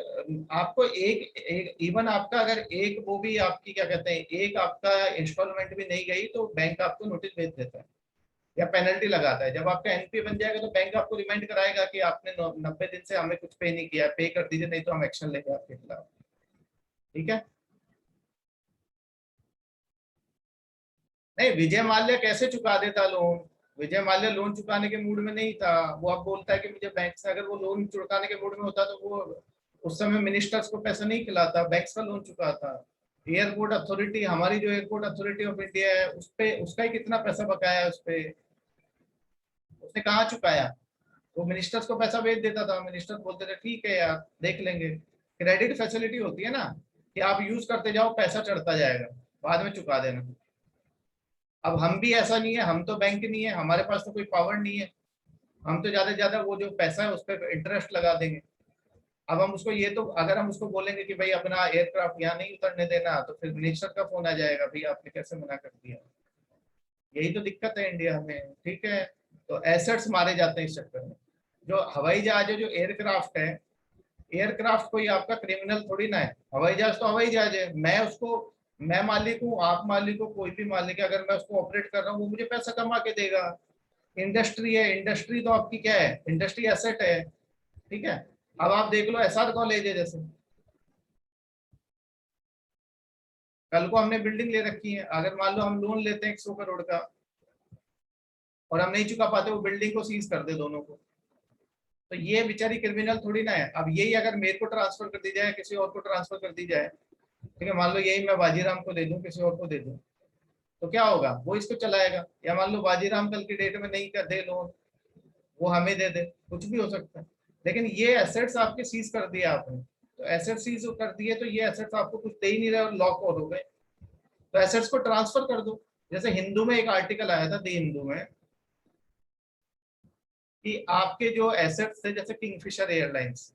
आपको इवन आपका अगर एक वो भी आपकी क्या कहते हैं, एक आपका इंस्टॉलमेंट भी नहीं गई तो बैंक आपको नोटिस भेज देता है या पेनल्टी लगाता है। जब आपका एनपीए बन जाएगा तो बैंक आपको रिमाइंड कराएगा कि आपने 90 दिन से हमें कुछ पे नहीं किया, पे कर दीजिए नहीं तो हम एक्शन लेंगे आपके खिलाफ। ठीक है। नहीं, विजय माल्या कैसे चुका देता लोन? विजय माल्या लोन चुकाने के मूड में नहीं था। वो अब बोलता है कि मुझे बैंक से, अगर वो लोन चुकाने के मूड में होता तो वो उस समय मिनिस्टर्स को पैसा नहीं खिलाता, बैंक का लोन चुकाता। एयरपोर्ट अथॉरिटी, हमारी जो एयरपोर्ट अथॉरिटी ऑफ इंडिया है, उस पे उसका ही कितना पैसा बकाया है उस पे, उसने कहाँ चुकाया? वो मिनिस्टर्स को पैसा भेज देता था, मिनिस्टर बोलते थे ठीक है यार देख लेंगे। क्रेडिट फैसिलिटी होती है ना, कि आप यूज करते जाओ, पैसा चढ़ता जाएगा, बाद में चुका देना। अब हम भी ऐसा नहीं है, हम तो बैंक नहीं है, हमारे पास तो कोई पावर नहीं है। हम तो ज्यादा से ज्यादा वो जो पैसा है उस पर इंटरेस्ट लगा देंगे। अब हम उसको ये तो, अगर हम उसको बोलेंगे कि भाई अपना एयरक्राफ्ट यहाँ नहीं उतरने देना, तो फिर मिनिस्टर का फोन आ जाएगा, भाई आपने कैसे मना कर दिया। यही तो दिक्कत है इंडिया में। ठीक है, तो एसेट्स मारे जाते हैं इस चक्कर में। जो हवाई जहाज है, जो एयरक्राफ्ट है, एयरक्राफ्ट कोई आपका क्रिमिनल थोड़ी ना है। हवाई जहाज तो हवाई जहाज है, मैं उसको, मैं मालिक हूँ, आप मालिक हो, कोई भी मालिक है, अगर मैं उसको ऑपरेट कर रहा हूँ वो मुझे पैसा कमा के देगा। इंडस्ट्री है, इंडस्ट्री तो आपकी क्या है, इंडस्ट्री एसेट है। ठीक है, अब आप देख लो एसआर कॉलेज है, जैसे कल को हमने बिल्डिंग ले रखी है, अगर मान लो हम लोन लेते हैं 100 करोड़ का और हम नहीं चुका पाते, वो बिल्डिंग को सीज कर दे दोनों को, तो ये बेचारी क्रिमिनल थोड़ी ना है। अब यही अगर मेरे को ट्रांसफर कर दी जाए, किसी और को ट्रांसफर कर दी जाए, ठीक है, मान लो यही मैं बाजीराम को दे दूं, किसी और को दे दूं, तो क्या होगा? वो इसको चलाएगा। या मान लो बाजीराम कल की डेट में नहीं कर दे लोन, वो हमें दे दे, कुछ भी हो सकता है। लेकिन ये एसेट्स आपके सीज कर दिए आपने, तो एसेट सीज कर दिए तो ये एसेट्स आपको कुछ दे ही नहीं रहे और लॉक और हो गए, तो एसेट्स को ट्रांसफर कर दो। जैसे हिंदू में एक आर्टिकल आया था, दी हिंदू में, कि आपके जो एसेट्स थे जैसे किंगफिशर एयरलाइंस,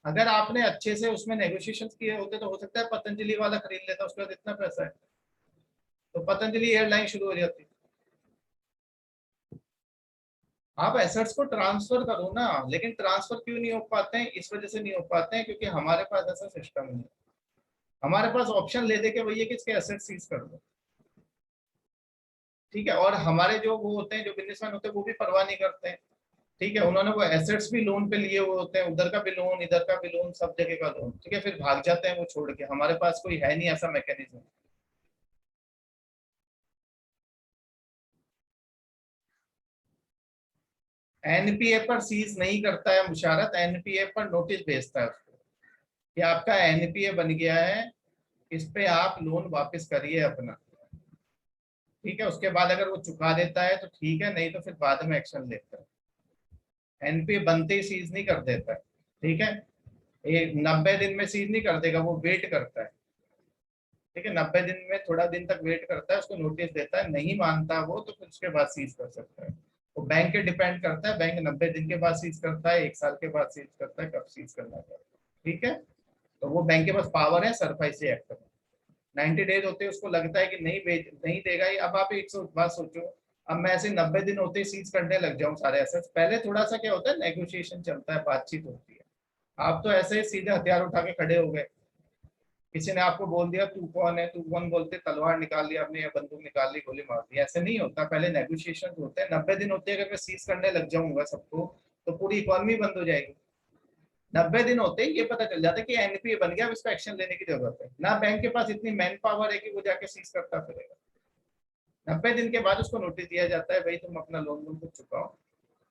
अगर आपने अच्छे से उसमें नेगोशिएशन किए होते तो हो सकता है पतंजलि वाला खरीद लेता, उसके बाद इतना पैसा है तो पतंजलि एयरलाइन शुरू हो जाती। आप एसेट्स को ट्रांसफर करो ना, लेकिन ट्रांसफर क्यों नहीं हो पाते हैं? इस वजह से नहीं हो पाते हैं क्योंकि हमारे पास ऐसा सिस्टम नहीं है। हमारे पास ऑप्शन ले दे के भैया कि इसके एसेट सीज कर दो, ठीक है। और हमारे जो वो होते हैं, जो बिजनेसमैन होते हैं, वो भी परवाह नहीं करते हैं, ठीक है। उन्होंने वो एसेट्स भी लोन पे लिए हुए होते हैं, उधर का भी लोन, इधर का भी लोन, सब जगह का लोन, ठीक है। फिर भाग जाते हैं वो छोड़ के। हमारे पास कोई है नहीं ऐसा मैकेनिज्म। एनपीए पर सीज नहीं करता है मुशारत, एनपीए पर नोटिस भेजता है उसको कि आपका एनपीए बन गया है, इस पे आप लोन वापस करिए अपना, ठीक है। उसके बाद अगर वो चुका देता है तो ठीक है, नहीं तो फिर बाद में एक्शन लेता है। एनपीए बनते ही सीज नहीं कर देता है, ठीक है। एक 90 दिन में सीज नहीं कर देगा, वो वेट करता है, ठीक है। 90 दिन में थोड़ा दिन तक वेट करता है, उसको नोटिस देता है, नहीं मानता वो तो फिर उसके बाद सीज कर सकता है। वो बैंक पे डिपेंड करता है, बैंक 90 दिन के बाद सीज करता है, 1 साल के बाद सीज करता है, कब सीज करना चाहिए, ठीक है। तो वो बैंक के पास पावर है सरफाई एक्ट करना। 90 डेज होते हैं, उसको लगता है कि नहीं बेच नहीं देगा ये। अब आप एक बात सोचो, अब मैं ऐसे 90 दिन होते ही सीज करने लग जाऊं सारे एसेट्स, पहले थोड़ा सा क्या होता है, नेगोशिएशन चलता है, बातचीत होती है। आप तो ऐसे ही सीधे हथियार उठा के खड़े हो गए, किसी ने आपको बोल दिया तू कौन है, तू कौन बोलते तलवार निकाल लिया आपने या बंदूक निकाल ली, गोली मार दी। ऐसे नहीं होता, पहले नेगोशिएशन होते हैं। 90 दिन होते हैं, अगर मैं सीज करने लग जाऊंगा सबको तो पूरी इकोनॉमी बंद हो जाएगी। 90 दिन होते ही ये पता चल जाता है कि एनपीए बन गया, अब इसको एक्शन लेने की जरूरत है ना। बैंक के पास इतनी मैन पावर है कि वो जाके सीज करता फिरेगा। 90 दिन के बाद उसको नोटिस दिया जाता है, भाई तुम अपना लोन लोन कुछ चुकाओ,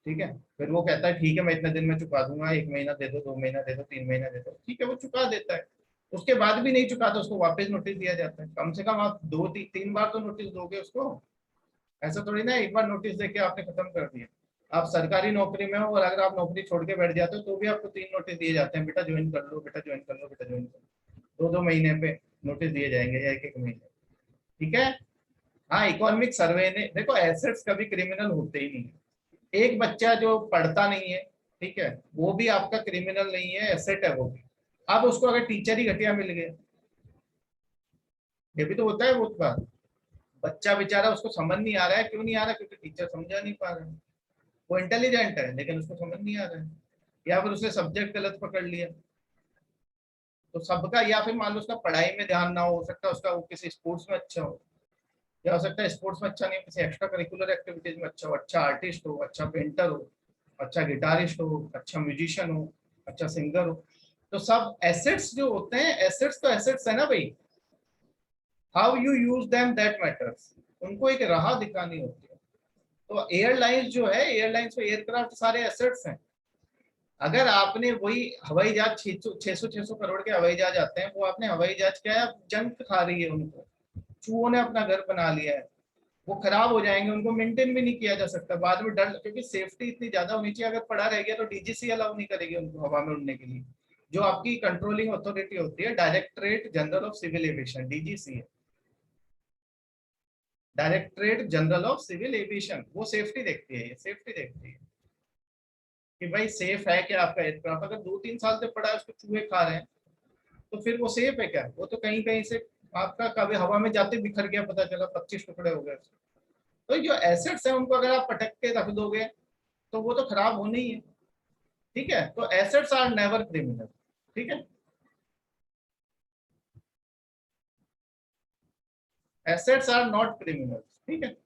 ठीक है। फिर वो कहता है ठीक है मैं इतने दिन में चुका दूंगा, 1 महीना दे दो, 2 महीना दे दो, 3 महीना दे दो, ठीक है, वो चुका देता है। उसके बाद भी नहीं चुका तो उसको वापस नोटिस दिया जाता है। कम से कम आप 2 3 बार तो नोटिस दोगे उसको। ऐसा थोड़ी ना एक बार नोटिस देके आपने खत्म कर दिया। आप सरकारी नौकरी में हो और अगर आप नौकरी छोड़ के बैठ जाते हो तो भी आपको 3 नोटिस दिए जाते हैं, बेटा ज्वाइन कर लो, बेटा ज्वाइन कर लो, बेटा ज्वाइन कर लो। 2 2 महीने पे नोटिस दिए जाएंगे या 1 1 महीने, ठीक है। हाँ, इकोनॉमिक सर्वे ने देखो, एसेट्स कभी क्रिमिनल होते ही नहीं है। एक बच्चा जो पढ़ता नहीं है, ठीक है, वो भी आपका क्रिमिनल नहीं है, एसेट है वो भी। अब उसको अगर टीचर ही घटिया मिल गया, ये भी तो होता है बहुत बार। बच्चा बेचारा, उसको समझ नहीं आ रहा है, क्यों नहीं आ रहा? क्योंकि टीचर समझा नहीं पा रहा है। वो इंटेलिजेंट है लेकिन उसको समझ नहीं आ रहा है, या फिर उसने सब्जेक्ट गलत पकड़ लिया। तो सबका, या फिर मान लो उसका पढ़ाई में ध्यान ना हो सकता, उसका वो किसी स्पोर्ट्स में अच्छा हो, या हो सकता है स्पोर्ट्स में अच्छा नहीं, किसी एक्स्ट्रा करिकुलर एक्टिविटीज में अच्छा हो, अच्छा आर्टिस्ट हो, अच्छा पेंटर हो, अच्छा गिटारिस्ट हो, अच्छा म्यूजिशियन हो, अच्छा सिंगर हो। तो सब एसेट्स जो होते हैं, एसेट्स तो एसेट्स है ना भाई, how you use them that matters. उनको एक राह दिखानी होती है। तो एयरलाइंस जो है, एयरलाइंस में एयरक्राफ्ट सारे एसेट्स हैं। अगर आपने वही हवाई जहाज, 600 करोड़ के हवाई जहाज आते हैं, वो आपने हवाई जहाज क्या है, जंग खा रही है उनको, चूहों ने अपना घर बना लिया है, वो खराब हो जाएंगे, उनको मेंटेन भी नहीं किया जा सकता बाद में। डर, क्योंकि सेफ्टी इतनी ज्यादा होनी चाहिए, अगर पड़ा रह गया तो डीजीसी अलाउ नहीं करेगी उनको हवा में उड़ने के लिए। जो आपकी कंट्रोलिंग अथॉरिटी होती है, directorate general of civil aviation, DGC है, directorate general of civil aviation. वो सेफ्टी देखती है, ये सेफ्टी देखती है कि भाई सेफ है क्या आपका एयरक्राफ्ट। अगर 2 3 साल से पड़ा है, उसको चूहे खा रहे हैं, तो फिर वो सेफ है क्या? वो तो कहीं कहीं से आपका कभी हवा में जाते बिखर गया, पता चला 25 टुकड़े हो गए। तो जो एसेट्स है उनको अगर आप पटक के रख दोगे तो वो तो खराब होने ही है, ठीक है। तो एसेट्स आर नेवर क्रिमिनल, ठीक है। एसेट्स आर नॉट क्रिमिनल, ठीक है।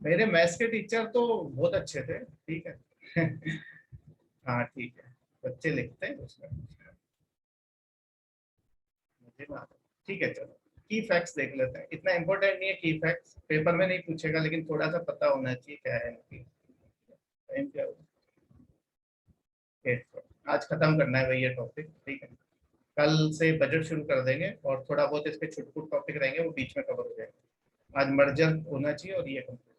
मेरे मैथ्स के टीचर तो बहुत अच्छे थे, ठीक है। हाँ ठीक है, बच्चे लिखते हैं उसमें, मुझे ना आता। ठीक है चलो, की फैक्ट्स देख लेते हैं। इतना इंपॉर्टेंट नहीं है की फैक्ट्स, पेपर में नहीं पूछेगा, लेकिन थोड़ा सा पता होना चाहिए क्या है इनकी। टाइम क्या हो, आज खत्म करना है भाई ये टॉपिक, ठीक है। कल से बजट शुरू कर देंगे और थोड़ा बहुत इस पे छुटपुट टॉपिक रहेंगे, वो बीच में कवर हो जाएगा। आज मर्जर होना चाहिए और ये कंक्लूजन।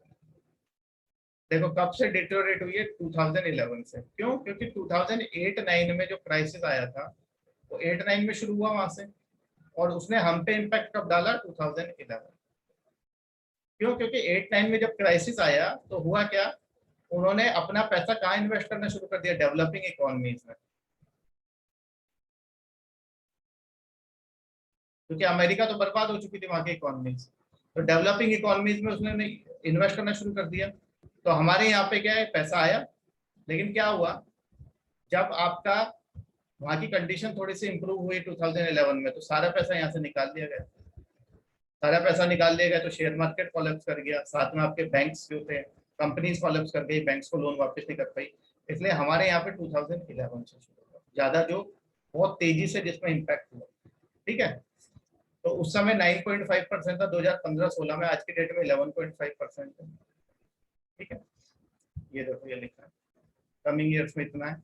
देखो कब से डिटोरेट हुई है, 2011 से। क्यों? क्योंकि 2008 9 में जो क्राइसिस आया था, वो 8 9 में शुरू हुआ वहां से, और उसने हम पे इम्पैक्ट कब डाला, 2011। क्यों? क्योंकि 8 9 में जब क्राइसिस आया तो हुआ क्या, उन्होंने अपना पैसा कहाँ इन्वेस्ट करना शुरू कर दिया, डेवलपिंग इकोनॉमीज में। क्योंकि अमेरिका तो बर्बाद हो चुकी थी वहां की इकोनॉमीज, तो डेवलपिंग इकोनॉमीज में उसने इन्वेस्ट करना शुरू कर दिया। तो हमारे यहाँ पे क्या है, पैसा आया, लेकिन क्या हुआ, जब आपका वहां की कंडीशन थोड़ी सी इंप्रूव हुई 2011 में, तो सारा पैसा यहाँ से निकाल दिया गया। सारा पैसा निकाल लिया गया तो शेयर मार्केट कोलैप्स कर गया, साथ में आपके बैंक्स जो थे, कंपनीज कोलैप्स कर गई, बैंक्स को लोन वापस नहीं कर पाई। इसलिए हमारे यहाँ पे 2011 से शुरू हुआ ज्यादा, जो बहुत तेजी से जिसमें इम्पैक्ट हुआ। ठीक है, तो उस समय 9.5% था 2015-16 में, आज की डेट में 11.5% है। ठीक है, ये देखो ये लिखा है कमिंग ईयर्स में इतना है।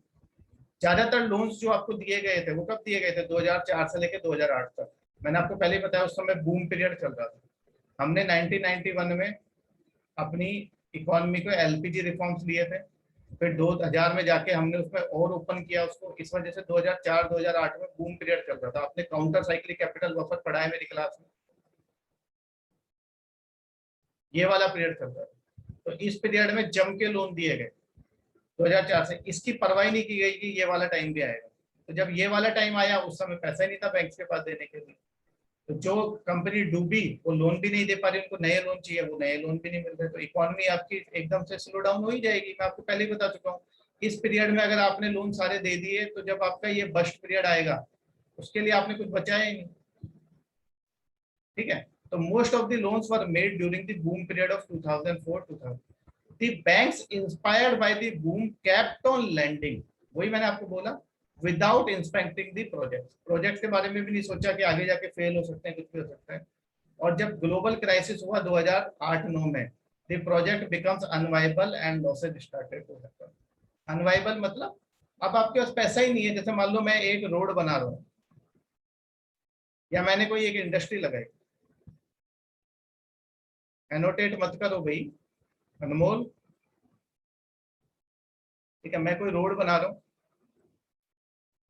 ज्यादातर लोन्स जो आपको दिए गए थे वो कब दिए गए थे, 2004 से लेकर 2008 तक। मैंने आपको पहले ही बताया उस समय बूम पीरियड चल रहा था। हमने 1991 में अपनी इकोनॉमी को एलपीजी रिफॉर्म्स लिए थे, फिर 2000 में जाके हमने उसमें और ओपन किया उसको। इस वजह से 2004-2008 में बूम पीरियड चल रहा था। आपने काउंटर साइक्लिक कैपिटल बफर पढ़ा है मेरी क्लास में, ये वाला पीरियड चल रहा था। तो इस पीरियड में जम के लोन दिए गए 2004 से, इसकी परवाही नहीं की गई कि ये वाला टाइम भी आएगा। तो जब ये वाला टाइम आया उस समय पैसा ही नहीं था बैंक्स के पास देने के लिए, तो जो कंपनी डूबी वो लोन भी नहीं दे पा रही, उनको नए लोन चाहिए, वो नए लोन भी नहीं मिल रहे, तो इकोनॉमी आपकी एकदम से स्लो डाउन हो ही जाएगी। मैं आपको पहले ही बता चुका हूँ, इस पीरियड में अगर आपने लोन सारे दे दिए तो जब आपका ये बस्ट पीरियड आएगा उसके लिए आपने कुछ बचाया ही नहीं। ठीक है, तो most of the loans were made during the boom period of 2004-2000। The banks inspired by the boom kept on lending, वही मैंने आपको बोला, विदाउट इंस्पेक्टिंग द प्रोजेक्ट के बारे में भी नहीं सोचा कि आगे जाके फेल हो सकते हैं, कुछ भी हो सकता है। और जब ग्लोबल क्राइसिस हुआ 2008-9 में, the project becomes unviable and losses started to happen. Unviable मतलब अब आपके पास पैसा ही नहीं है। जैसे मान लो मैं एक रोड बना रहा हूँ या मैंने कोई एक इंडस्ट्री लगाई, एनोटेट मत करो भाई अनमोल। ठीक है, मैं कोई रोड बना रहा हूँ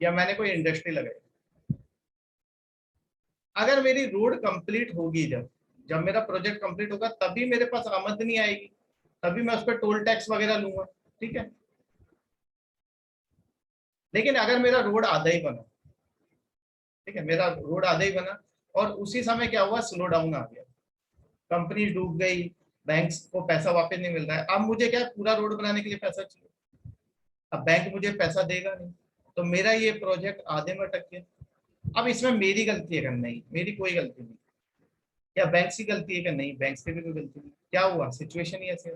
या मैंने कोई इंडस्ट्री लगाई, अगर मेरी रोड कंप्लीट होगी, जब जब मेरा प्रोजेक्ट कंप्लीट होगा तभी मेरे पास आमदनी आएगी, तभी मैं उस पर टोल टैक्स वगैरह लूंगा। ठीक है, लेकिन अगर मेरा रोड आधा ही बना, ठीक है, मेरा रोड आधा ही बना और उसी समय क्या हुआ, स्लो डाउन आ गया, कंपनी डूब गई, बैंक्स को पैसा वापस नहीं मिल रहा है, अब मुझे क्या पूरा रोड बनाने के लिए पैसा चाहिए, अब बैंक मुझे पैसा देगा नहीं, तो मेरा ये प्रोजेक्ट आधे में अटक गया। अब इसमें मेरी गलती है क्या? नहीं, मेरी कोई गलती नहीं। क्या बैंक्स की गलती है क्या? नहीं, बैंक्स की भी कोई गलती नहीं। क्या हुआ, सिचुएशन ही ऐसे,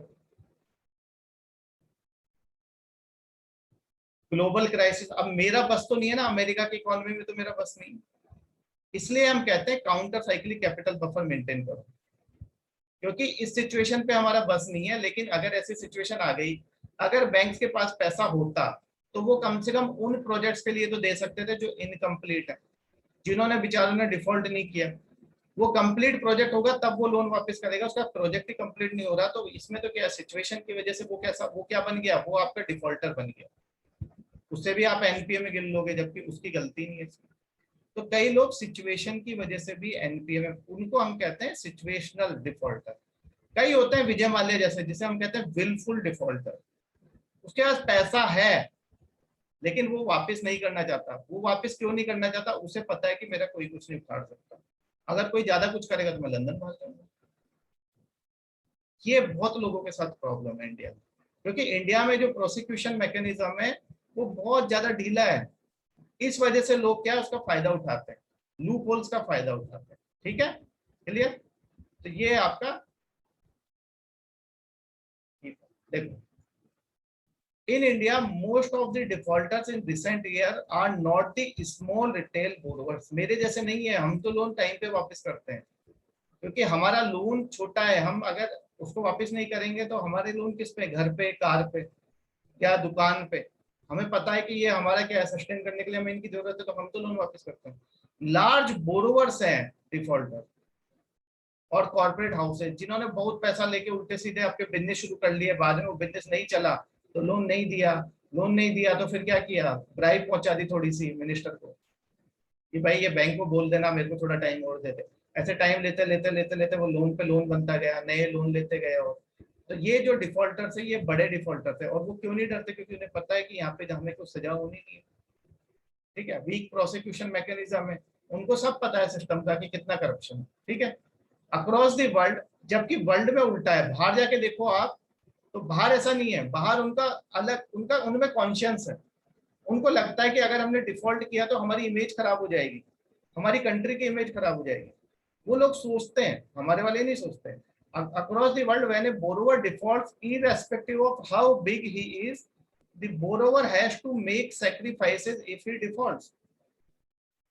ग्लोबल क्राइसिस। अब मेरा बस तो नहीं है ना, अमेरिका की इकोनॉमी में तो मेरा बस नहीं, इसलिए हम कहते हैं counter cyclic capital buffer maintain करो, क्योंकि इस सिचुएशन पे हमारा बस नहीं है। लेकिन अगर ऐसी सिचुएशन आ गई, अगर बैंक्स के पास पैसा होता तो वो कम से कम उन प्रोजेक्ट्स के लिए तो दे सकते थे जो इनकम्प्लीट है, जिन्होंने बेचारों ने डिफॉल्ट नहीं किया। वो कंप्लीट प्रोजेक्ट होगा तब वो लोन वापस करेगा, उसका प्रोजेक्ट ही कंप्लीट नहीं हो रहा, तो इसमें तो क्या सिचुएशन की वजह से वो क्या बन गया, वो आपका डिफॉल्टर बन गया, उससे भी आप एनपीए में गिन लोगे, जबकि उसकी गलती नहीं है इसमें। तो कई लोग सिचुएशन की वजह से भी एनपीए में, उनको हम कहते हैं सिचुएशनल डिफॉल्टर। कई होते हैं विजय माल्या जैसे, जिसे हम कहते हैं विलफुल डिफॉल्टर, उसके पास पैसा है लेकिन वो वापस नहीं करना चाहता। वो वापस क्यों नहीं करना चाहता, उसे पता है कि मेरा कोई कुछ नहीं उखाड़ सकता, अगर कोई ज्यादा कुछ करेगा तो मैं लंदन भाग जाऊंगा। ये बहुत लोगों के साथ प्रॉब्लम है इंडिया में, क्योंकि इंडिया में जो प्रोसिक्यूशन मैकेनिज्म है वो बहुत ज्यादा ढीला है। इस वजह से लोग क्या है, उसका फायदा उठाते हैं, लूप होल्स का फायदा उठाते हैं। ठीक है, क्लियर? तो ये आपका देखो, in India, most of the defaulters in recent year are not the small retail borrowers. मेरे जैसे नहीं है, हम तो लोन टाइम पे वापस करते हैं, क्योंकि हमारा लोन छोटा है। हम अगर उसको वापस नहीं करेंगे तो हमारे लोन किस पे, घर पे, कार पे या दुकान पे, हमें पता है कि ये हमारा क्या है, सस्टेन करने के लिए हमें इनकी जरूरत है, तो हम तो लोन वापस करते हैं। लार्ज बोरोवर्स हैं डिफॉल्टर और कॉर्पोरेट हाउसेज, जिन्होंने बहुत पैसा लेके उल्टे सीधे आपके बिजनेस शुरू कर लिए, बाद में वो बिजनेस नहीं चला तो लोन नहीं दिया, लोन नहीं दिया तो फिर क्या किया, ब्राइब पहुंचा दी थोड़ी सी मिनिस्टर को कि भाई ये बैंक को बोल देना मेरे को थोड़ा टाइम और दे दे। ऐसे टाइम लेते लेते लेते लेते वो लोन पे लोन बनता गया, नए लोन लेते गए। और तो ये जो डिफॉल्टर्स है ये बड़े डिफॉल्टर्स है, और वो क्यों नहीं डरते, क्योंकि उन्हें पता है कि यहाँ पे हमें कुछ सजा होनी नहीं है। ठीक है, वीक प्रोसिक्यूशन मैकेनिज्म है, उनको सब पता है सिस्टम का कि कितना करप्शन है। ठीक है, अक्रॉस द वर्ल्ड, जबकि वर्ल्ड में उल्टा है। बाहर जाके देखो आप, तो बाहर ऐसा नहीं है, बाहर उनका अलग, उनका उनमें कॉन्शियस है, उनको लगता है कि अगर हमने डिफॉल्ट किया तो हमारी इमेज खराब हो जाएगी, हमारी कंट्री की इमेज खराब हो जाएगी। वो लोग सोचते हैं, हमारे वाले नहीं सोचते। Across the world when a borrower defaults irrespective of how big he is, the borrower has to make sacrifices if he defaults.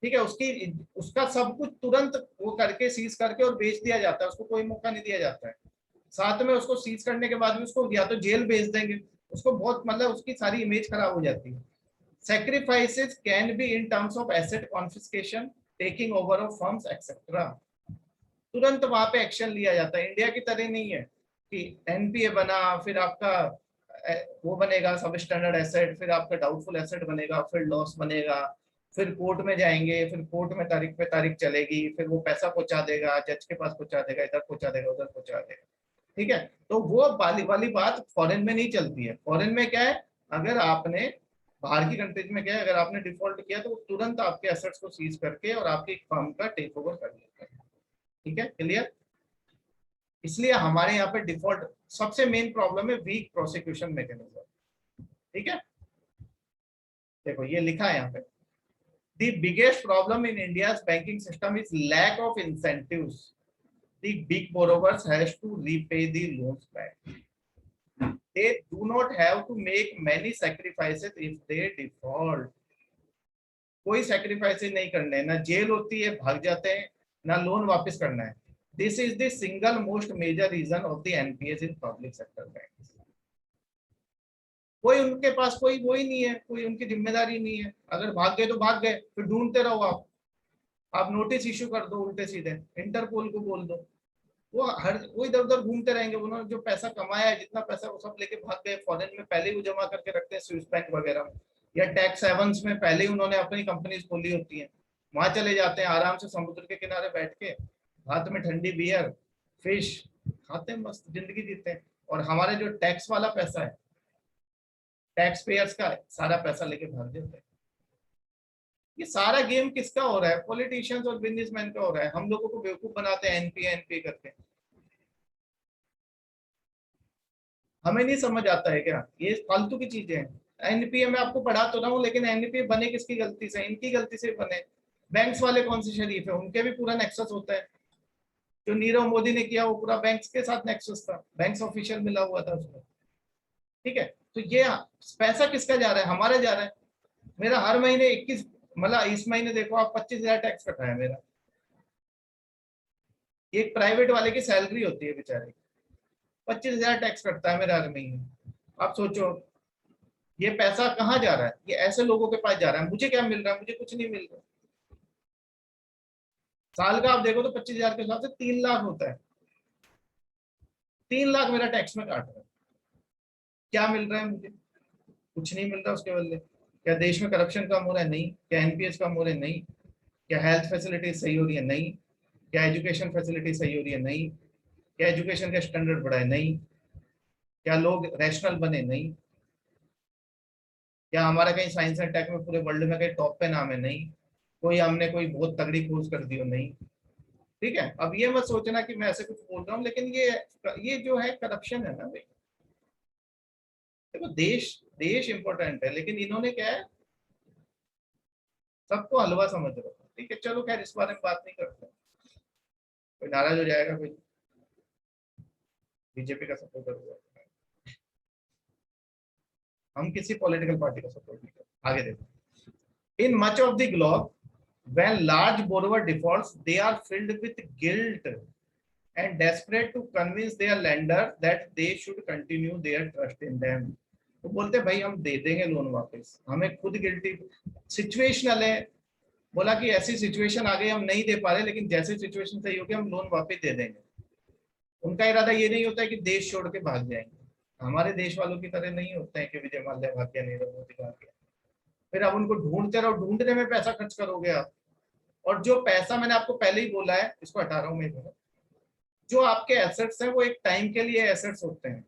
ठीक है, उसकी उसका सब कुछ तुरंत वो करके सीज करके और बेच दिया जाता है, उसको कोई मौका नहीं दिया जाता है। साथ में उसको सीज करने के बाद भी उसको या तो जेल भेज देंगे, उसको बहुत मतलब उसकी सारी इमेज खराब हो जाती है। Sacrifices can be in terms of asset confiscation, taking over of firms, etc. तुरंत वहां पे एक्शन लिया जाता है। इंडिया की तरह नहीं है कि एनपीए बना, फिर आपका वो बनेगा सब स्टैंडर्ड एसेट, फिर आपका डाउटफुल एसेट बनेगा, फिर लॉस बनेगा, फिर कोर्ट में जाएंगे, फिर कोर्ट में तारीख पे तारीख चलेगी, फिर वो पैसा पहुंचा देगा, जज के पास पहुंचा देगा, इधर पहुंचा देगा, उधर पहुंचा देगा। ठीक है, तो वो वाली वाली बात फॉरेन में नहीं चलती है। फॉरेन में क्या है, अगर आपने बाहर की कंट्रीज में क्या है, अगर आपने डिफॉल्ट किया तो वो तुरंत आपके एसेट्स को सीज करके और आपकी फर्म का टेक ओवर कर लेते हैं। ठीक है, क्लियर। इसलिए हमारे यहाँ पे डिफॉल्ट सबसे मेन प्रॉब्लम है वीक प्रोसिक्यूशन मैकेनिज्म। ठीक है, देखो ये लिखा है यहाँ पे, the biggest problem in India's banking system is lack of incentives the big borrowers has to repay the loans back. They do not have to make many sacrifices if they default. कोई sacrifice नहीं करने, ना jail होती है, भाग जाते हैं, ना लोन वापस करना है। This is the single most major reason of the NPS in public sector banks. कोई उनके पास कोई वो ही नहीं है, कोई उनकी जिम्मेदारी नहीं है। अगर भाग गए तो भाग गए, फिर ढूंढते रहो आप नोटिस इश्यू कर दो उल्टे सीधे, इंटरपोल को बोल दो, वो इधर उधर घूमते रहेंगे। उन्होंने जो पैसा कमाया है, जितना पैसा वो सब लेके भाग गए फॉरेन में, पहले ही वो जमा करके रखते हैं स्विस बैंक वगैरह में, या टैक्स हेवंस में पहले ही उन्होंने अपनी कंपनीज खोली होती है। वहां चले जाते हैं आराम से समुद्र के किनारे बैठ के, हाथ में ठंडी बियर, फिश खाते हैं, मस्त जिंदगी जीते हैं। और हमारे जो टैक्स वाला पैसा है, टैक्स पेयर्स का सारा पैसा लेके भाग देते हैं। ये सारा गेम किसका हो रहा है? पॉलिटिशियंस और बिजनेसमैन का हो रहा है। हम लोगों को बेवकूफ बनाते हैं एनपीए एनपीए करके। हमें नहीं समझ आता है क्या, ये फालतू की चीजें हैं। एनपीए में आपको पढ़ा तो रहा हूँ, लेकिन एनपीए बने किसकी गलती से? इनकी गलती से बने। बैंक्स वाले कौन से शरीफ है? उनके भी पूरा नेक्सस होता है। जो नीरव मोदी ने किया वो पूरा बैंक्स के साथ नेक्सस था, बैंक्स ऑफिशियल मिला हुआ था उसमें। ठीक है, तो ये पैसा किसका जा रहा है? हमारा जा रहा है। मेरा हर महीने 21, मतलब इस महीने देखो आप 25,000 टैक्स कटा है मेरा। एक प्राइवेट वाले की सैलरी होती है बेचारे, 25,000 टैक्स कटता है मेरा हर महीने। आप सोचो ये पैसा कहाँ जा रहा है? ये ऐसे लोगों के पास जा रहा है। मुझे क्या मिल रहा है? मुझे कुछ नहीं मिल रहा। साल का आप देखो तो 25,000 के हिसाब से 3 लाख होता है। 3 लाख मेरा टैक्स में काट रहा है। क्या मिल रहा है मुझे? कुछ नहीं मिल रहा उसके बदले। क्या देश में करप्शन कम हो रहा है? नहीं। क्या एनपीएस कम हो रहे हैं? नहीं। क्या हेल्थ फैसिलिटी सही हो रही है? नहीं। क्या एजुकेशन फैसिलिटी सही हो रही है? नहीं। क्या एजुकेशन का स्टैंडर्ड बढ़ा है? नहीं। क्या लोग रैशनल बने? नहीं। क्या हमारा कहीं साइंस एंड टेक में पूरे वर्ल्ड में कहीं टॉप पे नाम है? नहीं। कोई हमने कोई बहुत तगड़ी खोज कर दी हो? नहीं। ठीक है, अब ये मत सोचना कि मैं ऐसे कुछ बोल रहा हूँ, लेकिन ये जो है करप्शन है ना भाई। देखो देश देश इंपॉर्टेंट है, लेकिन इन्होंने क्या है, सबको हलवा समझ रहा है। ठीक है, चलो खैर इस बारे में बात नहीं करते। कोई नाराज हो जाएगा, कोई बीजेपी का सपोर्टर हुआ, हम किसी पॉलिटिकल पार्टी का सपोर्ट नहीं करते। आगे देखो, in much of the globe when large borrower defaults they are filled with guilt and desperate to convince their lender that they should continue their trust in them। तो बोलते भाई हम दे देंगे लोन वापस, हमें खुद गिल्टी सिचुएशनल है। बोला कि ऐसी सिचुएशन आ गई हम नहीं दे पा रहे, लेकिन जैसी सिचुएशन सही होगी हम लोन वापस दे देंगे। उनका इरादा ये नहीं होता है कि देश छोड़ के भाग जाएंगे। हमारे देश वालों की तरह नहीं होते हैं कि विजय माल्या भाग गया, नीरव मोदी भाग गया। फिर आप उनको ढूंढते रहो, ढूंढने में पैसा खर्च करोगे आप। और जो पैसा मैंने आपको पहले ही बोला है, इसको हटा रहा हूं मैं, जो आपके एसेट्स हैं वो एक टाइम के लिए एसेट्स होते हैं।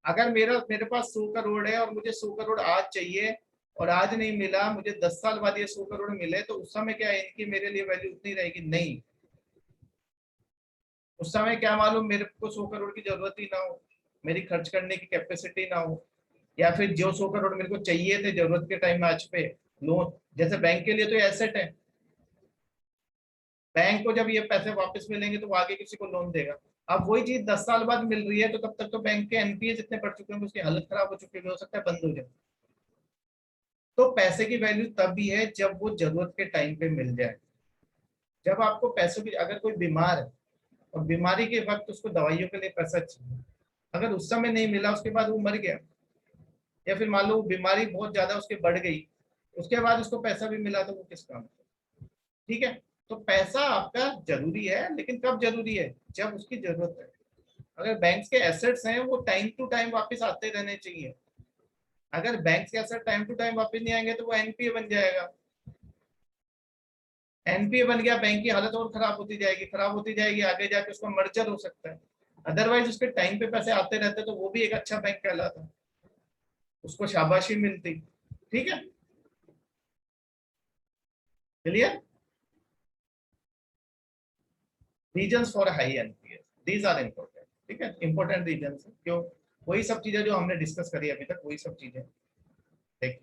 अगर मेरे पास 100 करोड़ है और मुझे 100 करोड़ आज चाहिए और आज नहीं मिला, मुझे 10 साल बाद ये 100 करोड़ मिले, तो उस समय क्या इनकी मेरे लिए वैल्यू उतनी रहेगी? नहीं। उस समय क्या मालूम मेरे को 100 करोड़ की जरूरत ही ना हो। मेरी खर्च करने की कैपेसिटी ना हो, या फिर जो 100 करोड़ मेरे को चाहिए थे जरूरत के टाइम में आज पे लोन, जैसे बैंक के लिए तो ये एसेट है, बैंक को जब ये पैसे वापस मिलेंगे तो वो आगे किसी को लोन देगा। अब वही चीज 10 साल बाद मिल रही है तो तब तक तो बैंक के एनपीए जितने बढ़ चुके हैं, उसकी हालत खराब हो चुकी है, हो सकता है बंद हो जाए। तो पैसे की वैल्यू तब भी है जब वो जरूरत के टाइम पे मिल जाए। जब आपको पैसों की, अगर कोई बीमार है और बीमारी के वक्त उसको दवाइयों के लिए पैसा चाहिए, अगर उस समय नहीं मिला, उसके बाद वो मर गया, या फिर मान लो बीमारी बहुत ज्यादा उसकी बढ़ गई, उसके बाद उसको पैसा भी मिला, तो वो किस काम का? ठीक है। तो पैसा आपका जरूरी है, लेकिन कब जरूरी है? जब उसकी जरूरत है। अगर बैंक के एसेट्स हैं वो टाइम टू टाइम वापस आते रहने चाहिए। अगर बैंक के एसेट टाइम टू टाइम वापस नहीं आएंगे तो वो एनपीए बन जाएगा। एनपीए बन गया, बैंक की हालत और खराब होती जाएगी, खराब होती जाएगी, आगे जाके उसका मर्जर हो सकता है। अदरवाइज उसके टाइम पे पैसे आते रहते तो वो भी एक अच्छा बैंक कहलाता, उसको शाबाशी मिलती। ठीक है, clear? Reasons for high NPA, these are important. ठीक है, इंपॉर्टेंट रीजंस क्यों? वही सब चीजें जो हमने डिस्कस करी अभी तक, वही सब चीजें। देखिए,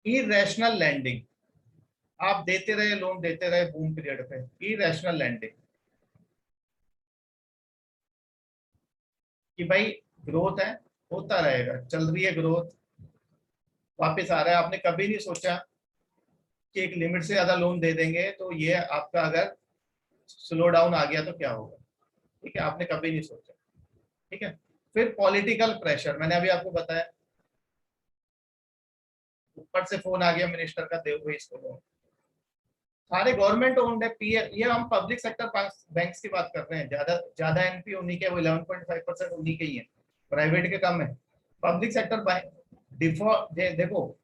इरेशनल लैंडिंग, आप देते रहे लोन, देते रहे बूम पीरियड पे, इरेशनल लैंडिंग कि भाई ग्रोथ है, होता रहेगा, चल रही है ग्रोथ, वापस आ रहा है, आपने कभी नहीं सोचा कि एक लिमिट से ज्यादा लोन दे देंगे तो ये आपका अगर स्लो डाउन आ गया तो क्या होगा। ठीक है, आपने कभी नहीं सोचा। ठीक है, फिर पॉलिटिकल प्रेशर, मैंने अभी आपको बताया, ऊपर से फोन आ गया मिनिस्टर का, दे भाई इसको लोन, सारे गवर्नमेंट ओन्ड है, पीए, ये हम पब्लिक सेक्टर बैंक्स की बात कर रहे हैं, ज्यादा ज्यादा एनपी उन्हीं के, वो 11.5% उन्हीं के ही है, प्राइवेट के कम है। पब्लिक सेक्टर बैंक डिफॉल्ट देखो,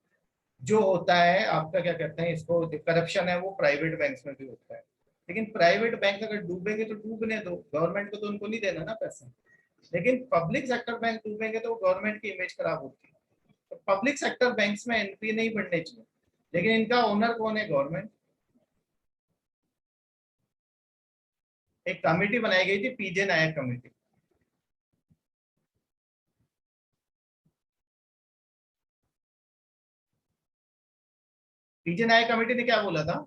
जो होता है आपका क्या कहते हैं इसको, करप्शन है वो प्राइवेट बैंक्स में भी होता है, लेकिन प्राइवेट बैंक अगर डूबेंगे तो डूबने दो, गवर्नमेंट को तो उनको नहीं देना ना पैसा। लेकिन पब्लिक सेक्टर बैंक डूबेंगे तो गवर्नमेंट की इमेज खराब होती है। तो पब्लिक सेक्टर बैंक्स में एनपी नहीं बढ़ने चाहिए, लेकिन इनका ओनर कौन है? गवर्नमेंट। एक कमेटी बनाई गई थी, पीजे नायक कमेटी। पीजे नायक कमेटी ने क्या बोला था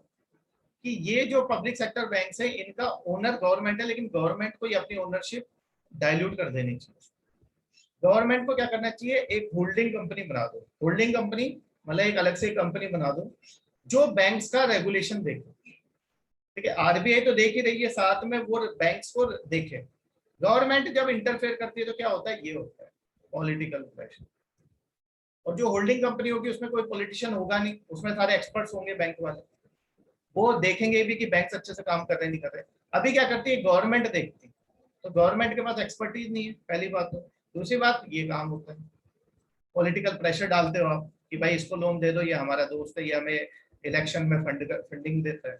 कि ये जो पब्लिक सेक्टर बैंक है इनका ओनर गवर्नमेंट है, लेकिन गवर्नमेंट को ये अपनी ओनरशिप डाइल्यूट कर देनी चाहिए। गवर्नमेंट को क्या करना चाहिए, एक होल्डिंग कंपनी बना दो, होल्डिंग कंपनी मतलब एक अलग से कंपनी बना दो जो बैंक्स का रेगुलेशन देखे। ठीक है, आरबीआई तो देख ही रही है, साथ में वो बैंक्स को देखे। गवर्नमेंट जब इंटरफेयर करती है तो क्या होता है, ये होता है पॉलिटिकल प्रेशर। और जो होल्डिंग कंपनी होगी उसमें कोई पॉलिटिशियन होगा नहीं, उसमें सारे एक्सपर्ट्स होंगे बैंक वाले, वो देखेंगे भी कि बैंक अच्छे से काम कर रहे हैं नहीं कर रहे। अभी क्या करती है गवर्नमेंट, देखती है, तो गवर्नमेंट के पास एक्सपर्टीज नहीं है, पहली बात। तो दूसरी बात, ये काम होता है पॉलिटिकल प्रेशर डालते हो आप कि भाई इसको लोन दे दो, ये हमारा दोस्त है, ये हमें इलेक्शन में फंडिंग देता है।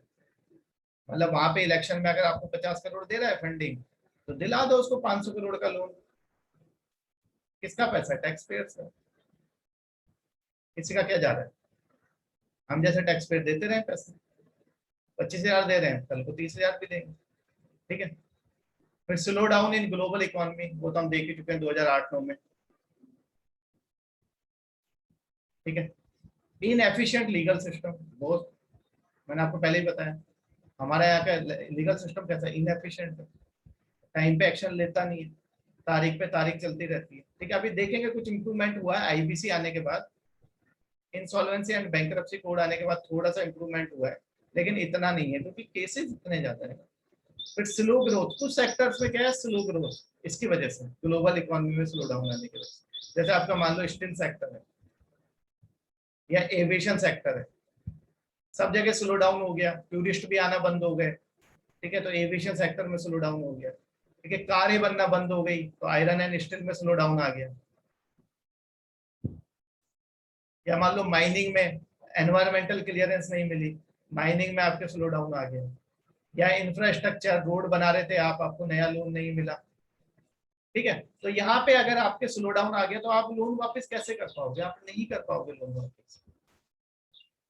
मतलब वहां पे इलेक्शन में अगर आपको 50 करोड़ दे रहा है फंडिंग, तो दिला दो उसको 500 करोड़ का लोन। किसका पैसा है? टैक्स पेयर्स का। किसी का क्या जा रहा है? हम जैसे टैक्स पेयर देते रहे पैसे, 25,000 दे रहे हैं, कल को 30,000 भी देंगे। ठीक है, फिर slow down in global economy, वो तो हम देख ही चुके हैं 2008-9 में। ठीक है, इन एफिशिएंट लीगल सिस्टम, बहुत, मैंने आपको पहले ही बताया हमारा यहाँ का लीगल सिस्टम कैसा है, इनएफिशिएंट है, टाइम पे एक्शन लेता नहीं है, तारीख पे तारीख चलती रहती है। ठीक है, अभी देखेंगे कुछ इंप्रूवमेंट हुआ है आईबीसी आने के बाद, इंसॉल्वेंसी एंड बैंकरप्सी कोड आने के बाद थोड़ा सा इंप्रूवमेंट हुआ है, लेकिन इतना नहीं है क्योंकि केसेस इतने ज्यादा है। फिर स्लो ग्रोथ, कुछ सेक्टर्स में क्या है, स्लो ग्रोथ इसकी वजह से, ग्लोबल इकोनॉमी में स्लो डाउन आने की वजह से। जैसे आपका मान लो स्टील सेक्टर है या एविएशन सेक्टर है, सब जगह स्लो डाउन हो गया, टूरिस्ट भी आना बंद हो गए। ठीक है, तो एविएशन सेक्टर में स्लो डाउन हो गया। ठीक है, कारें बनना बंद हो गई तो आयरन एंड स्टील में स्लो डाउन आ गया। या मान लो माइनिंग में एनवायरमेंटल क्लियरेंस नहीं मिली, माइनिंग में आपके स्लो डाउन आ गया। या इंफ्रास्ट्रक्चर, रोड बना रहे थे आप, आपको नया लोन नहीं मिला। ठीक है, तो यहाँ पे अगर आपके स्लो डाउन आ गया तो आप लोन वापस कैसे कर पाओगे? आप नहीं कर पाओगे लोन वापस।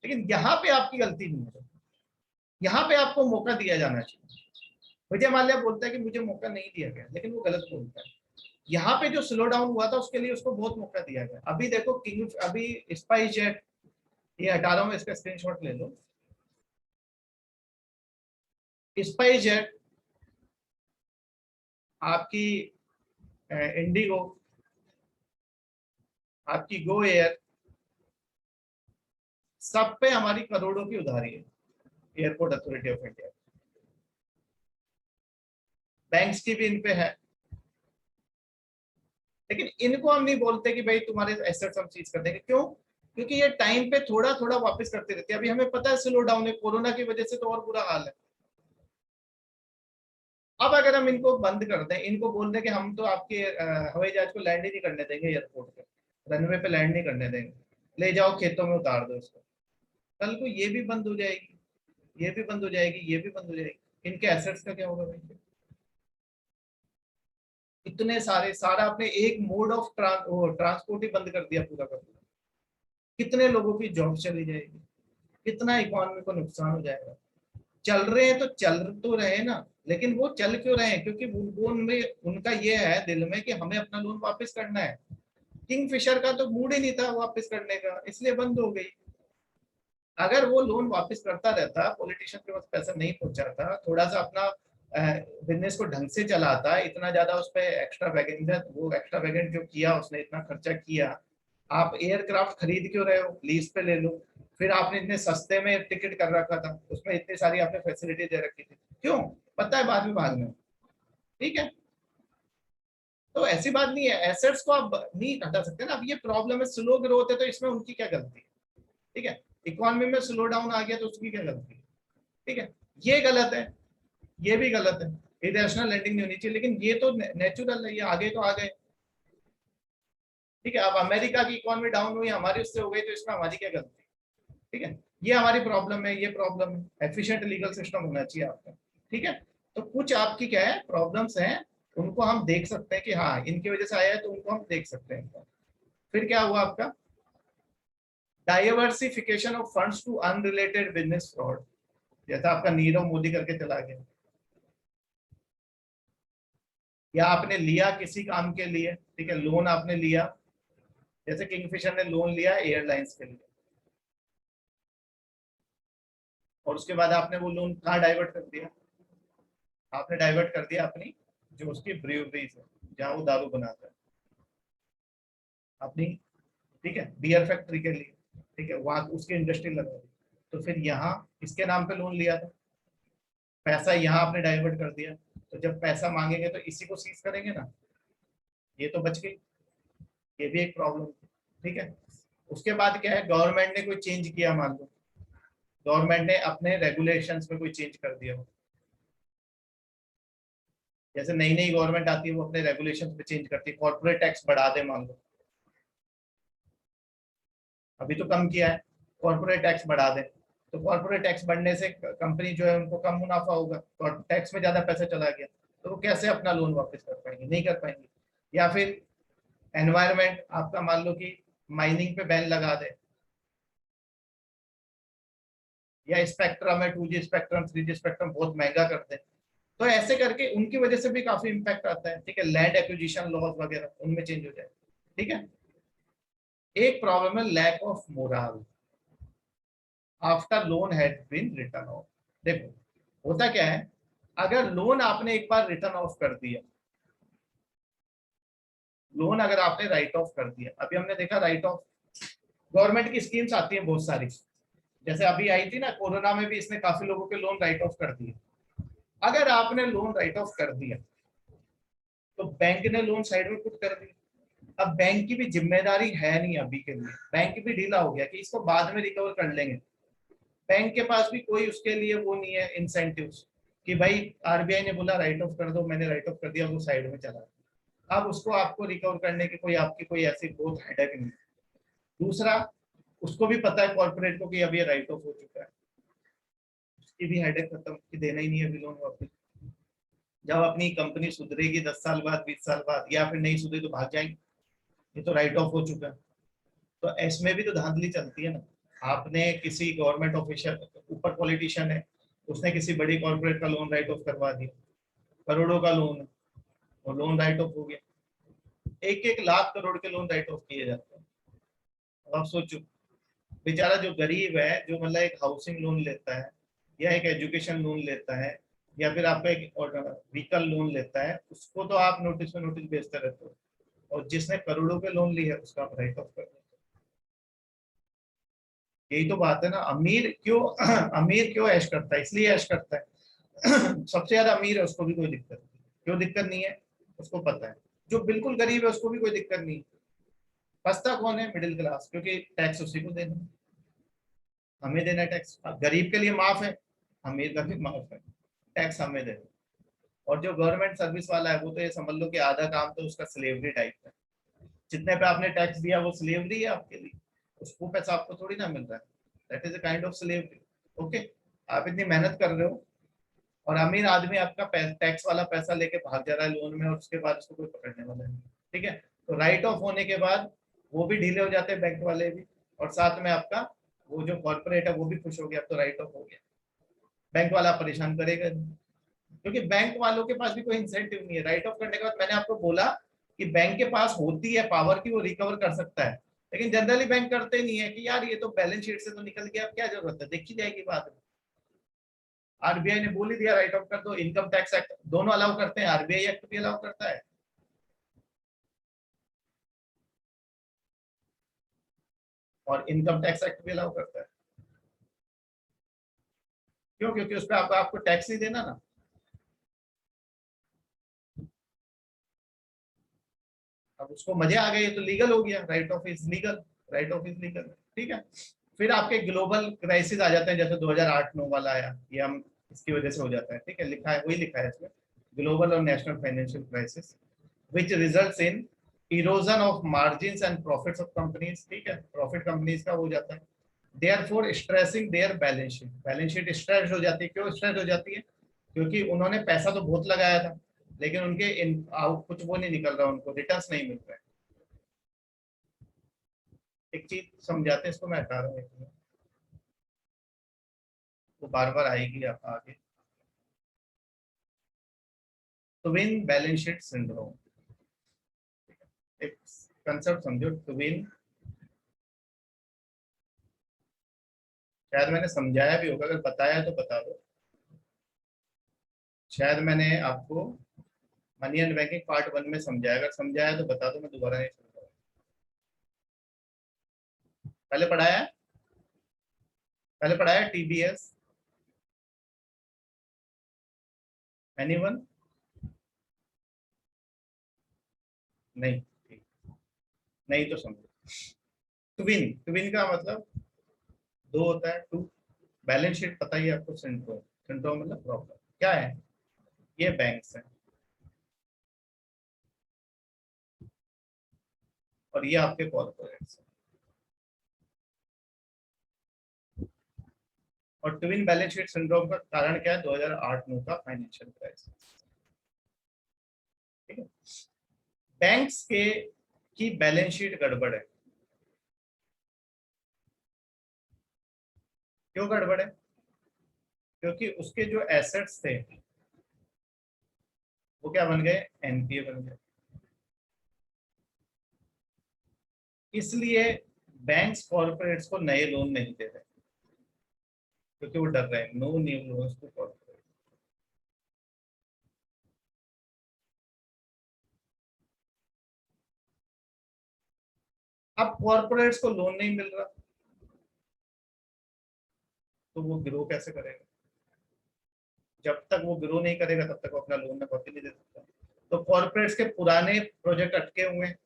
लेकिन यहाँ पे आपकी गलती नहीं है, यहाँ पे आपको मौका दिया जाना चाहिए। मुझे मान लिया बोलता है कि मुझे मौका नहीं दिया गया, लेकिन वो गलत बोलता है। यहाँ पे जो स्लो डाउन हुआ था उसके लिए उसको बहुत मौका दिया गया। अभी देखो अभी स्पाइस जेट, ये हटा रहा हूँ, इसका स्क्रीनशॉट ले लो। स्पाइस जेट, आपकी इंडिगो, आपकी गो एयर, सब पे हमारी करोड़ों की उधारी है airport authority of India. Banks की भी इन पे है, लेकिन इनको हम नहीं बोलते कि भाई तुम्हारे एसेट्स हम सीज कर देंगे। क्यों? क्योंकि ये टाइम पे थोड़ा थोड़ा वापस करते रहते हैं। अभी हमें पता है स्लो डाउन है, कोरोना की वजह से तो और बुरा हाल है। अब अगर हम इनको बंद कर दें, इनको बोल दें कि हम तो आपके हवाई जहाज को लैंड ही नहीं करने देंगे एयरपोर्ट पे, रनवे पे लैंड नहीं करने देंगे, ले जाओ खेतों में उतार दो इसको, कल को ये भी बंद हो जाएगी, ये भी बंद हो जाएगी, ये भी बंद हो जाएगी। इनके एसेट्स का क्या होगा भाई? इतने सारे, सारा आपने एक मोड ऑफ ट्रांसपोर्ट ही बंद कर दिया पूरा का पूरा। कितने लोगों की जॉब चली जाएगी, कितना इकोनॉमी को नुकसान हो जाएगा। चल रहे हैं तो चल तो रहे ना, लेकिन वो चल क्यों रहे हैं? क्योंकि वो उनमें उनका ये है दिल में कि हमें अपना लोन वापस करना है। किंगफिशर का तो मूड ही नहीं था वापस करने का, इसलिए बंद हो गई। अगर वो लोन वापस करता रहता, पॉलिटिशियन के पास पैसा नहीं पहुंचाता, थोड़ा सा अपना बिजनेस को ढंग से चलाता, इतना ज्यादा उस पर एक्स्ट्रा वैगन, वो एक्स्ट्रा वैगन जो किया उसने, इतना खर्चा किया। आप एयरक्राफ्ट खरीद क्यों रहे हो? लीज पे ले लो। फिर आपने इतने सस्ते में टिकट कर रखा था, उसमें इतनी सारी आपने फैसिलिटी दे रखी थी, क्यों? पता है बाद में भागना, ठीक है। तो ऐसी बात नहीं है, एसेट्स को आप नहीं हटा सकते ना। अब ये प्रॉब्लम है, स्लो ग्रोथ है, तो इसमें उनकी क्या गलती है? ठीक है, इकोनॉमी में स्लो डाउन आ गया तो उसकी क्या गलती है? ठीक है, ये गलत है, ये भी गलत है, इरेशनल लैंडिंग नहीं होनी चाहिए। लेकिन ये तो नेचुरल है, ये आगे तो आ गए। ठीक है, अब अमेरिका की इकोनॉमी डाउन हुई, हमारी उससे हो गई, तो इसमें हमारी क्या गलती? ठीक है, ये हमारी प्रॉब्लम है, ये प्रॉब्लम है। एफिशिएंट लीगल सिस्टम होना चाहिए आपका। ठीक है, तो कुछ आपकी क्या है प्रॉब्लम्स हैं, उनको हम देख सकते हैं कि हाँ इनकी वजह से आया है, तो उनको हम देख सकते हैं। फिर क्या हुआ आपका? Diversification of funds to unrelated business fraud, जैसा आपका नीरव मोदी करके चला गया, या आपने लिया किसी काम के लिए, ठीक है, लोन आपने लिया, जैसे किंगफिशर ने लोन लिया एयरलाइंस के लिए, और उसके बाद आपने वो लोन कहाँ डाइवर्ट कर दिया? आपने डाइवर्ट कर दिया अपनी जो उसकी ब्रीवरीज है, जहाँ वो दारू बनाता है अपनी, ठीक है, बियर फैक्ट्री के लिए, ठीक है, वहां उसकी इंडस्ट्री लगा दी। तो फिर यहाँ इसके नाम पे लोन लिया था, पैसा यहाँ आपने डाइवर्ट कर दिया, तो जब पैसा मांगेंगे तो इसी को सीज करेंगे ना, ये तो बच गई, ये भी एक प्रॉब्लम। ठीक है, उसके बाद क्या है, गवर्नमेंट ने कोई चेंज किया, मान लो गवर्नमेंट ने अपने रेगुलेशंस में कोई चेंज कर दिया हो, जैसे नई नई गवर्नमेंट आती है वो अपने रेगुलेशंस में चेंज करती है, कॉर्पोरेट टैक्स बढ़ा दे मान लो, अभी तो कम किया है, कॉर्पोरेट टैक्स बढ़ा दे, तो कॉर्पोरेट टैक्स बढ़ने से कंपनी जो है उनको कम मुनाफा होगा, तो टैक्स में ज्यादा पैसा चला गया, तो वो कैसे अपना लोन वापस कर पाएंगे? नहीं कर पाएंगे। या फिर एनवायरमेंट आपका, मान लो कि माइनिंग पे बैन लगा दे, या स्पेक्ट्रम है 2G स्पेक्ट्रम 3G स्पेक्ट्रम बहुत महंगा कर दे, तो ऐसे करके उनकी वजह से भी काफी इंपैक्ट आता है। ठीक है, लैंड एक्विजिशन लॉज वगैरह उनमें चेंज हो जाए। ठीक है, एक प्रॉब्लम है lack of moral after loan had been return off. देखो होता क्या है, अगर लोन आपने एक बार रिटर्न ऑफ कर दिया, लोन अगर आपने राइट ऑफ कर दिया, अभी हमने देखा राइट ऑफ, गवर्नमेंट की स्कीम्स आती है बहुत सारी, जैसे अभी आई थी ना कोरोना में भी, इसने काफी लोगों के लोन राइट ऑफ कर दिए। अगर आपने लोन राइट ऑफ कर दिया तो बैंक ने लोन साइड में पुट कर दिया। अब बैंक की भी जिम्मेदारी है नहीं अभी के लिए, बैंक भी ढीला हो गया कि इसको बाद में रिकवर कर लेंगे। बैंक के पास भी कोई उसके लिए वो नहीं है इंसेंटिव्स कि भाई आरबीआई ने बोला राइट ऑफ कर दो, मैंने राइट ऑफ कर दिया, वो साइड में चला। अब उसको आपको रिकवर करने की कोई आपकी कोई ऐसी बहुत हेडेक नहीं। दूसरा, उसको भी पता है कॉर्पोरेट को कि अब ये राइट ऑफ हो चुका है, उसकी भी हेडेक खत्म कि देना ही नहीं है अभी लोन वापस। जब अपनी कंपनी सुधरेगी 10 साल बाद 20 साल बाद, या फिर नहीं सुधरी तो भाग जाएंगे, ये तो राइट ऑफ हो चुका है। तो इसमें भी तो धांधली चलती है ना। आपने किसी गवर्नमेंट ऑफिशियल, ऊपर पॉलिटिशियन है, उसने किसी बड़ी कॉर्पोरेट का लोन राइट ऑफ करवा दिया, करोड़ों का लोन है, और लोन राइट ऑफ हो गया, एक एक लाख करोड़ के लोन राइट ऑफ किए जाते हैं। अब आप सोचो, बेचारा जो गरीब है, जो मतलब एक हाउसिंग लोन लेता है या एक एजुकेशन लोन लेता है या फिर आपका एक व्हीकल लोन लेता है, उसको तो आप नोटिस पे नोटिस भेजते रहते हो, और जिसने करोड़ों के लोन लिए है उसका आप राइट ऑफ कर देते हो। यही तो बात है ना, अमीर क्यों अमीर क्यों ऐश करता है? इसलिए ऐश करता है सबसे ज्यादा अमीर है उसको भी कोई दिक्कत नहीं। क्यों दिक्कत नहीं है? उसको पता है। जो बिल्कुल गरीब है उसको भी कोई दिक्कत नहीं। फंसता कौन है? मिडिल क्लास, क्योंकि टैक्स उसी को देना है, हमें देना है टैक्स। गरीब के लिए माफ है, अमीर का भी माफ है, टैक्स हमें देना। और जो गवर्नमेंट सर्विस वाला है वो तो ये समझ लो कि आधा काम तो उसका स्लेवरी टाइप है। जितने पे आपने टैक्स दिया वो स्लेवरी है आपके लिए, उसको पैसा आपको थोड़ी ना मिल रहा है। That is a kind of slavery. Okay, आप इतनी मेहनत कर रहे हो और अमीर आदमी आपका टैक्स वाला पैसा लेके भाग जा रहा है लोन में, और उसके बाद उसको कोई पकड़ने वाला नहीं। ठीक है, तो राइट ऑफ होने के बाद वो भी ढीले हो जाते हैं, बैंक वाले भी, और साथ में आपका वो जो कॉर्पोरेट है वो भी खुश हो गया, अब तो राइट ऑफ हो गया। बैंक वाला परेशान करेगा नहीं, क्योंकि बैंक वालों के पास भी कोई इंसेंटिव नहीं है। राइट ऑफ करने के बाद मैंने आपको बोला कि बैंक के पास होती है पावर की, वो रिकवर कर सकता है, लेकिन जनरली बैंक करते नहीं है कि यार ये तो बैलेंस शीट से तो निकल गया, अब क्या जरूरत है, देखी जाएगी बात। आरबीआई ने बोल ही दिया राइट ऑफ कर दो, इनकम टैक्स एक्ट दोनों अलाउ करते हैं, आरबीआई एक्ट भी अलाउ करता है। और इनकम टैक्स एक्ट भी अलाउ करता है। क्यों? क्योंकि उस पर आपको टैक्स नहीं देना ना। अब उसको मजे आ गए, तो लीगल हो गया, right off is legal, right off is legal. ठीक है, फिर आपके ग्लोबल क्राइसिस आ जाते हैं, जैसे 2008-9 वाला आया, ये हम इसकी वजह से हो जाता है। ठीक है, लिखा है, वही लिखा है इसमें, ग्लोबल और national financial crisis which results in erosion of margins and profits of companies। ठीक है, प्रॉफिट कंपनीज का हो जाता है, therefore stressing their balance sheet। Balance sheet stretch हो जाती है। क्यों स्ट्रेच हो जाती है? क्योंकि उन्होंने पैसा तो बहुत लगाया था, लेकिन उनके कुछ वो नहीं निकल रहा, उनको रिटर्न्स नहीं मिल रहे। एक चीज समझाते हैं, इसको मैं हटा रहा हूँ, वो बार बार आएगी आगे। ट्विन बैलेंस शीट सिंड्रोम, एक कंसेप्ट समझो, ट्विन। शायद मैंने समझाया भी होगा, अगर बताया तो बता दो। शायद मैंने आपको मनी एंड बैंकिंग पार्ट 1 में समझाया, अगर समझाया तो बता दो, मैं दोबारा नहीं समझाऊंगा। पहले पढ़ाया है, पहले पढ़ाया टीबीएस, एनीवन? नहीं, ठीक, नहीं तो समझो। ट्विन, ट्विन का मतलब दो होता है, टू। बैलेंस शीट पता ही है आपको, सिंड्रोम, सिंड्रोम मतलब प्रॉब्लम क्या है? ये बैंक्स है और ये आपके कॉर्पोरेट्स है। और ट्विन बैलेंस शीट सिंड्रोम का कारण क्या है? 2008-9 का फाइनेंशियल क्राइसिस। ठीक है, बैंक्स के की बैलेंस शीट गड़बड़ है। क्यों गड़बड़ है? क्योंकि उसके जो एसेट्स थे वो क्या बन गए? एनपीए बन गए। इसलिए बैंक्स कॉर्पोरेट्स को नए लोन नहीं दे रहे, क्योंकि वो डर रहे हैं, no new loans to corporate. अब कॉर्पोरेट्स को लोन नहीं मिल रहा, तो वो ग्रो कैसे करेगा? जब तक वो ग्रो नहीं करेगा तब तक वो अपना लोन में कॉपी नहीं दे सकता। तो कॉर्पोरेट्स के पुराने प्रोजेक्ट अटके हुए हैं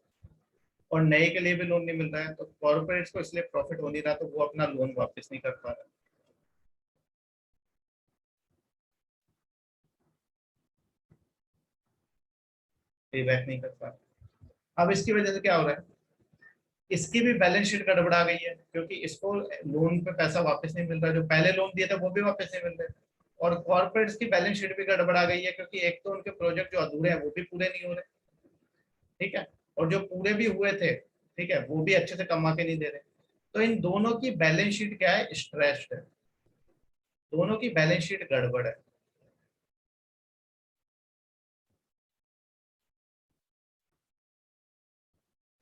और नए के लिए भी लोन नहीं मिल रहा है, तो कॉर्पोरेट्स को इसलिए प्रॉफिट हो नहीं रहा, तो वो अपना लोन वापस नहीं कर पा रहा, पे बैक नहीं कर पा रहा। अब इसकी वजह से क्या हो रहा है? इसकी भी बैलेंस शीट गड़बड़ा गई है, क्योंकि इसको लोन पे पैसा वापस नहीं मिल रहा, जो पहले लोन दिए थे वो भी वापस नहीं मिल रहे। और कॉर्पोरेट्स की बैलेंस शीट भी गड़बड़ा गई है, क्योंकि एक तो उनके प्रोजेक्ट जो अधूरे हैं वो भी पूरे नहीं हो रहे। ठीक है, और जो पूरे भी हुए थे, ठीक है, वो भी अच्छे से कमा के नहीं दे रहे। तो इन दोनों की बैलेंस शीट क्या है? स्ट्रेस्ड है, दोनों की बैलेंस शीट गड़बड़ है।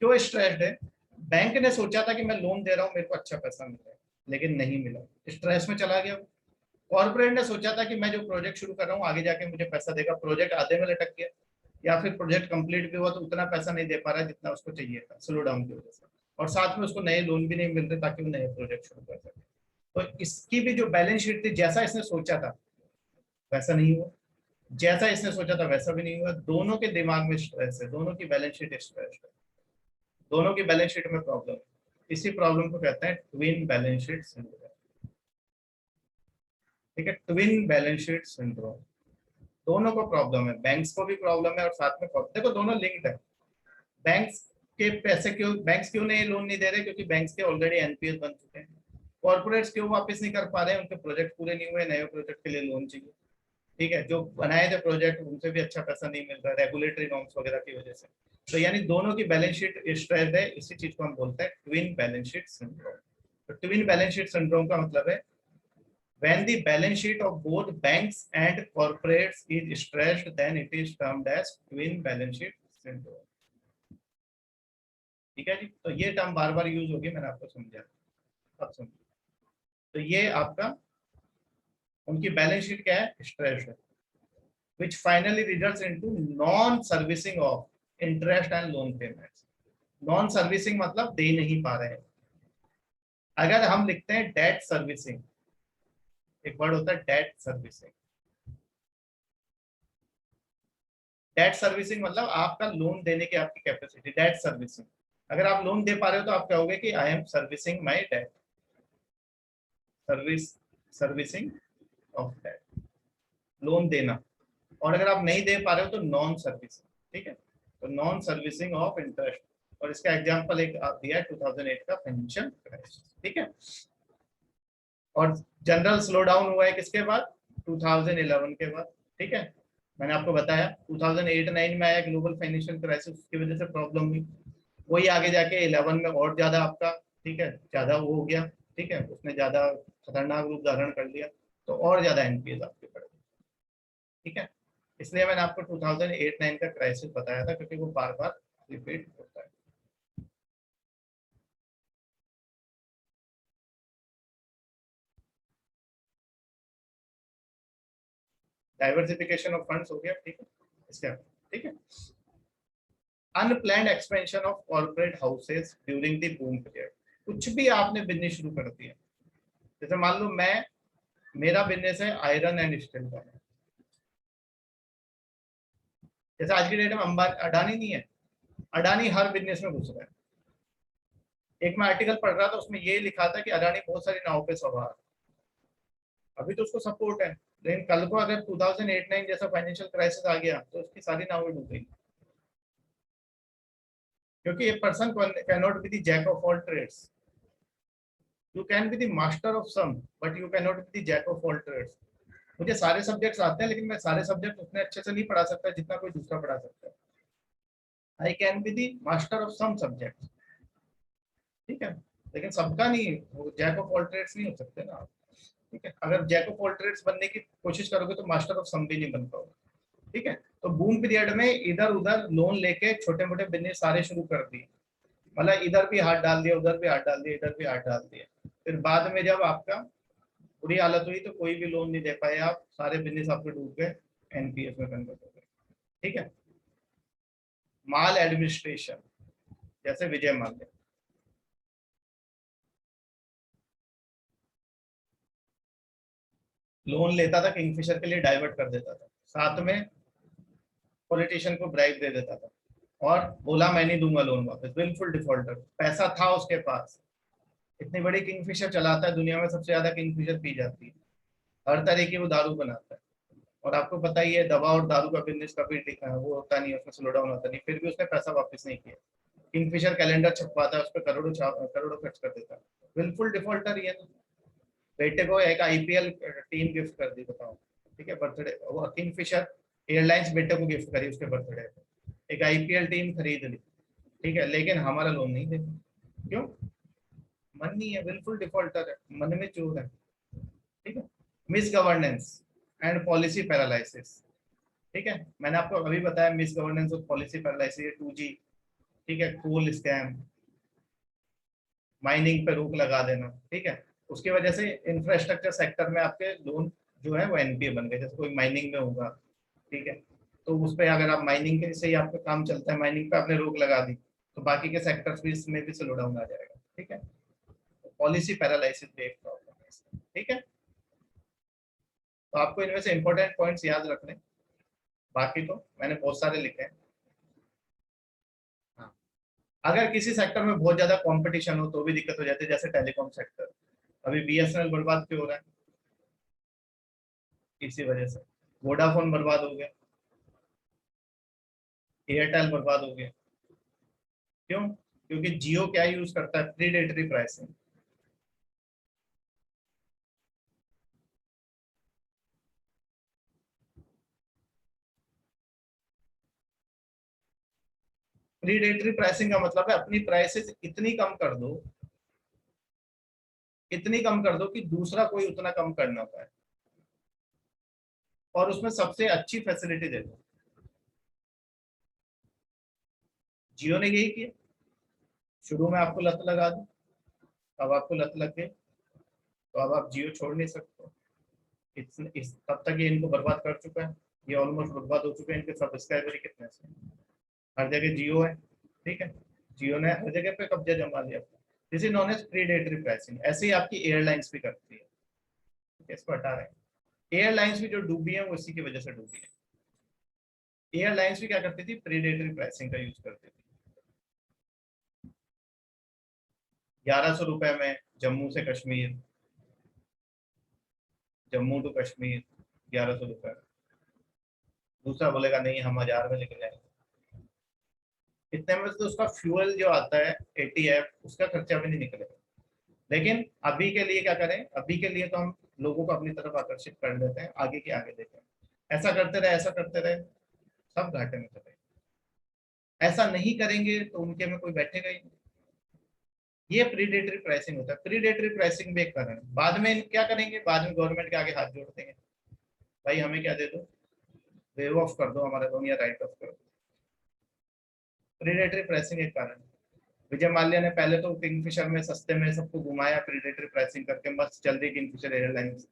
क्यों स्ट्रेस्ड है? बैंक ने सोचा था कि मैं लोन दे रहा हूँ, मेरे को अच्छा पैसा मिल रहा है, लेकिन नहीं मिला, स्ट्रेस में चला गया। कॉर्पोरेट ने सोचा था कि मैं जो प्रोजेक्ट शुरू कर रहा हूँ आगे जाके मुझे पैसा देगा, प्रोजेक्ट आधे में लटक गया, या फिर प्रोजेक्ट कंप्लीट भी हुआ तो उतना पैसा नहीं दे पा रहा जितना उसको चाहिए था, स्लो डाउन की वजह से, और साथ में उसको नए लोन भी नहीं मिल रहे ताकि वो नए प्रोजेक्ट शुरू कर सके। तो इसकी भी जो बैलेंस शीट थी, जैसा इसने सोचा था वैसा नहीं हुआ, जैसा इसने सोचा था वैसा भी नहीं हुआ। दोनों के दिमाग में स्ट्रेस है, दोनों की बैलेंस शीट स्ट्रेस है, दोनों की बैलेंस शीट में प्रॉब्लम है। इसी प्रॉब्लम को कहते हैं ट्विन बैलेंस शीट सिंड्रोम। ठीक है, ट्विन बैलेंस शीट सिंड्रोम, दोनों को प्रॉब्लम है, बैंक्स को भी प्रॉब्लम है और साथ में देखो दोनों लिंक्ड है। बैंक्स के पैसे क्यों, बैंक्स क्यों नहीं लोन नहीं दे रहे? क्योंकि बैंक्स के ऑलरेडी एनपीएस बन चुके हैं। कॉर्पोरेट्स क्यों वापस नहीं कर पा रहे हैं? उनके प्रोजेक्ट पूरे नहीं हुए, नए प्रोजेक्ट के लिए लोन चाहिए। ठीक है, जो बनाए थे प्रोजेक्ट उनसे भी अच्छा पैसा नहीं मिल रहा, रेगुलेटरी नॉर्म्स वगैरह की वजह से। तो यानी दोनों की बैलेंस शीट स्ट्रेस्ड है, इसी चीज को हम बोलते हैं ट्विन बैलेंस शीट सिंड्रोम। तो ट्विन बैलेंस शीट सिंड्रोम का मतलब है when the balance sheet of both banks and corporates is stressed, then it is termed as twin balance sheet syndrome। ठीक है जी, तो ये टर्म बार बार यूज होगी, मैंने आपको समझा, अब समझिए। तो ये आपका उनकी बैलेंस शीट क्या है? स्ट्रेस्ड है, which finally results into non servicing of interest and loan payments। Non servicing मतलब दे नहीं पा रहे हैं। अगर हम लिखते हैं डेट सर्विसिंग, एक वर्ड होता है डेट सर्विसिंग। डेट सर्विसिंग मतलब आपका लोन देने की आपकी कैपेसिटी, डेट सर्विसिंग। अगर आप लोन दे पा रहे हो तो आप कहोगे कि I am servicing my debt, servicing of debt, loan देना। और अगर आप नहीं दे पा रहे हो तो नॉन सर्विसिंग। ठीक है, तो नॉन सर्विसिंग ऑफ इंटरेस्ट, और इसका एग्जांपल एक आप दिया है 2008 का फाइनेंशियल क्राइसिस। ठीक है, और जनरल स्लो डाउन हुआ है किसके बाद? 2011 के बाद। ठीक है, मैंने आपको बताया 2008-9 में आया ग्लोबल फाइनेंशियल क्राइसिस, की वजह से प्रॉब्लम हुई, वही आगे जाके 11 में और ज्यादा आपका, ठीक है, ज्यादा वो हो गया। ठीक है, उसने ज्यादा खतरनाक रूप धारण कर लिया, तो और ज्यादा एनपीएस आपके पड़ गए। ठीक है, इसलिए मैंने आपको 2008-9 का क्राइसिस बताया था, क्योंकि वो बार बार रिपीट होता है। डाइवर्सिफिकेशन ऑफ फंड्स हो गया। ठीक है, इसके, ठीक है, unplanned expansion of corporate houses during the boom period. कुछ भी आपने बिजनेस शुरू कर दिया, जैसे मान लो मैं, मेरा बिजनेस है आयरन एंड स्टील का, जैसे आज की डेट में अंबानी, अडानी नहीं है, अडानी हर बिजनेस में घुस रहा है। एक मैं आर्टिकल पढ़ रहा था, उसमें ये लिखा था कि अडानी बहुत सारी नावों पे सवार, अभी तो उसको सपोर्ट है, लेकिन कल को अगर 2008-9 जैसा फाइनेंशियल क्राइसिस आ गया तो उसकी सारी नावें डूब गई। क्योंकि a person can not be the jack of all trades. You can be the master of some, but you can not be the jack of all trades. मुझे सारे सब्जेक्ट्स आते हैं, लेकिन मैं सारे सब्जेक्ट उतने अच्छे से नहीं पढ़ा सकता जितना कोई दूसरा पढ़ा सकता है। I can be the master of some subject. ठीक है, लेकिन सबका नहीं, वो जैक ऑफ ऑल ट्रेड्स नहीं हो सकते ना आप। ठीक है, अगर जैक ऑफ ऑल ट्रेड्स बनने की कोशिश करोगे तो मास्टर ऑफ सम भी नहीं बन पाओगे। ठीक है, तो बूम पीरियड में इधर उधर लोन लेके छोटे मोटे बिजनेस सारे शुरू कर दिए, मतलब इधर भी हाथ डाल दिया, उधर भी हाथ डाल दिया, इधर भी हाथ डाल दिया। फिर बाद में जब आपका बुरी हालत हुई तो कोई भी लोन नहीं दे पाए आप, सारे बिजनेस आपके डूब गए, एनपीएस में कन्वर्ट हो गए। ठीक है, माल एडमिनिस्ट्रेशन, जैसे विजय माल्या, लोन लेता था किंगफिशर के लिए, डाइवर्ट कर देता था, साथ में पॉलिटिशियन को ब्राइब दे देता था, और बोला मैं नहीं दूंगा लोन वापस, बिल्कुल डिफॉल्टर, पैसा था उसके पास। इतनी बड़ी किंगफिशर चलाता है, दुनिया में सबसे ज्यादा किंगफिशर पी जाती है, हर तरह की वो दारू बनाता है। और आपको पता ही है दवा और दारू का बिजनेस कभी वो होता नहीं, उसमें स्लो डाउन होता नहीं, फिर भी उसने पैसा वापस नहीं किया। किंगफिशर कैलेंडर छपवाता है, उस पर करोड़ों करोड़ों खर्च कर देता है, बिल्कुल डिफॉल्टर ही है ना। बेटे को एक आईपीएल टीम गिफ्ट कर दी, बताओ। ठीक है, बर्थडे, वो किंगफिशर एयरलाइंस बेटे को गिफ्ट करी उसके बर्थडे पे, एक आईपीएल टीम खरीद ली। ठीक है, लेकिन हमारा लोन नहीं देगा, क्यों? मन नहीं है, बिल्कुल डिफॉल्टर है, मन में चोर है। ठीक है, miss governance and policy paralysis. ठीक है, मैंने आपको अभी बताया मिस गवर्नेंस और पॉलिसी पैरालिसिस, 2G। ठीक है, कोल स्कैम, माइनिंग पे रोक लगा देना, ठीक है, उसकी वजह से इंफ्रास्ट्रक्चर सेक्टर में आपके लोन जो है वो एनपीए बन गए। जैसे कोई माइनिंग में होगा, ठीक है, तो उस पर अगर आप माइनिंग के से ही आपका काम चलता है, माइनिंग पे आपने रोक लगा दी, तो बाकी के सेक्टर्स भी इसमें भी स्लो डाउन आ जाएगा, ठीक है। पॉलिसी पैरालिसिस भी एक प्रॉब्लम है इसमें, ठीक है। तो आपको इनमें से इंपॉर्टेंट पॉइंट्स याद रखने, बाकी तो मैंने बहुत सारे लिखे हैं। हाँ, अगर किसी सेक्टर में बहुत ज्यादा कंपटीशन हो तो भी दिक्कत हो जाती है, जैसे टेलीकॉम सेक्टर, अभी बीएसएनएल बर्बाद क्यों हो रहा है, इसी वजह से। वोडाफोन बर्बाद हो गया, एयरटेल बर्बाद हो गया, क्यों? क्योंकि जियो क्या यूज करता है, प्रीडेटरी प्राइसिंग। प्रीडेटरी प्राइसिंग का मतलब है अपनी प्राइसेस इतनी कम कर दो, इतनी कम कर दो कि दूसरा कोई उतना कम कर ना पाए, और उसमें सबसे अच्छी फैसिलिटी दे दो। जियो ने यही किया, शुरू में आपको लत लगा दी, अब आपको लत लग गई, तो अब आप जियो छोड़ नहीं सकते। तब तक ये इनको बर्बाद कर चुका है, ये ऑलमोस्ट बर्बाद हो चुके हैं। इनके सब्सक्राइबर ही कितने से, हर जगह जियो है, ठीक है, जियो ने हर जगह पे कब्जा जमा लिया। This is known as predatory pricing. ऐसे ही आपकी एयरलाइंस भी करती है, ठीक है, इसको हटा रहे हैं। एयरलाइंस भी जो डूबी है वो इसी की वजह से डूबी है। एयरलाइंस भी क्या करती थी, प्रीडेटरी प्राइसिंग का यूज करती थी। 1100 रुपए में जम्मू से कश्मीर, जम्मू टू कश्मीर 1100 रुपए, दूसरा बोलेगा नहीं हम 1000 में लेके जाएंगे। इतने में तो उसका फ्यूल जो आता है एटीएफ, उसका खर्चा भी नहीं निकलेगा। लेकिन अभी के लिए क्या करें, अभी के लिए तो हम लोगों को अपनी तरफ आकर्षित कर लेते हैं, आगे के आगे देते हैं। ऐसा करते रहे, ऐसा करते रहे, सब घाटे में चले। ऐसा नहीं करेंगे तो उनके में कोई बैठेगा ही नहीं। ये प्रीडेटरी प्राइसिंग होता है। प्रीडेटरी प्राइसिंग भी एक कारण है। बाद में क्या करेंगे, बाद में गवर्नमेंट के आगे हाथ जोड़ देंगे, भाई हमें क्या दे दो, वेव ऑफ कर दो हमारा लोन या राइट ऑफ कर दो। प्रीडेटरी प्राइसिंग एक कारण है। विजय माल्या ने पहले तो किंगफिशर में सस्ते में सबको घुमाया, प्रीडेटरी प्राइसिंग करके मस्त चल रही किंगफिशर एयरलाइंस,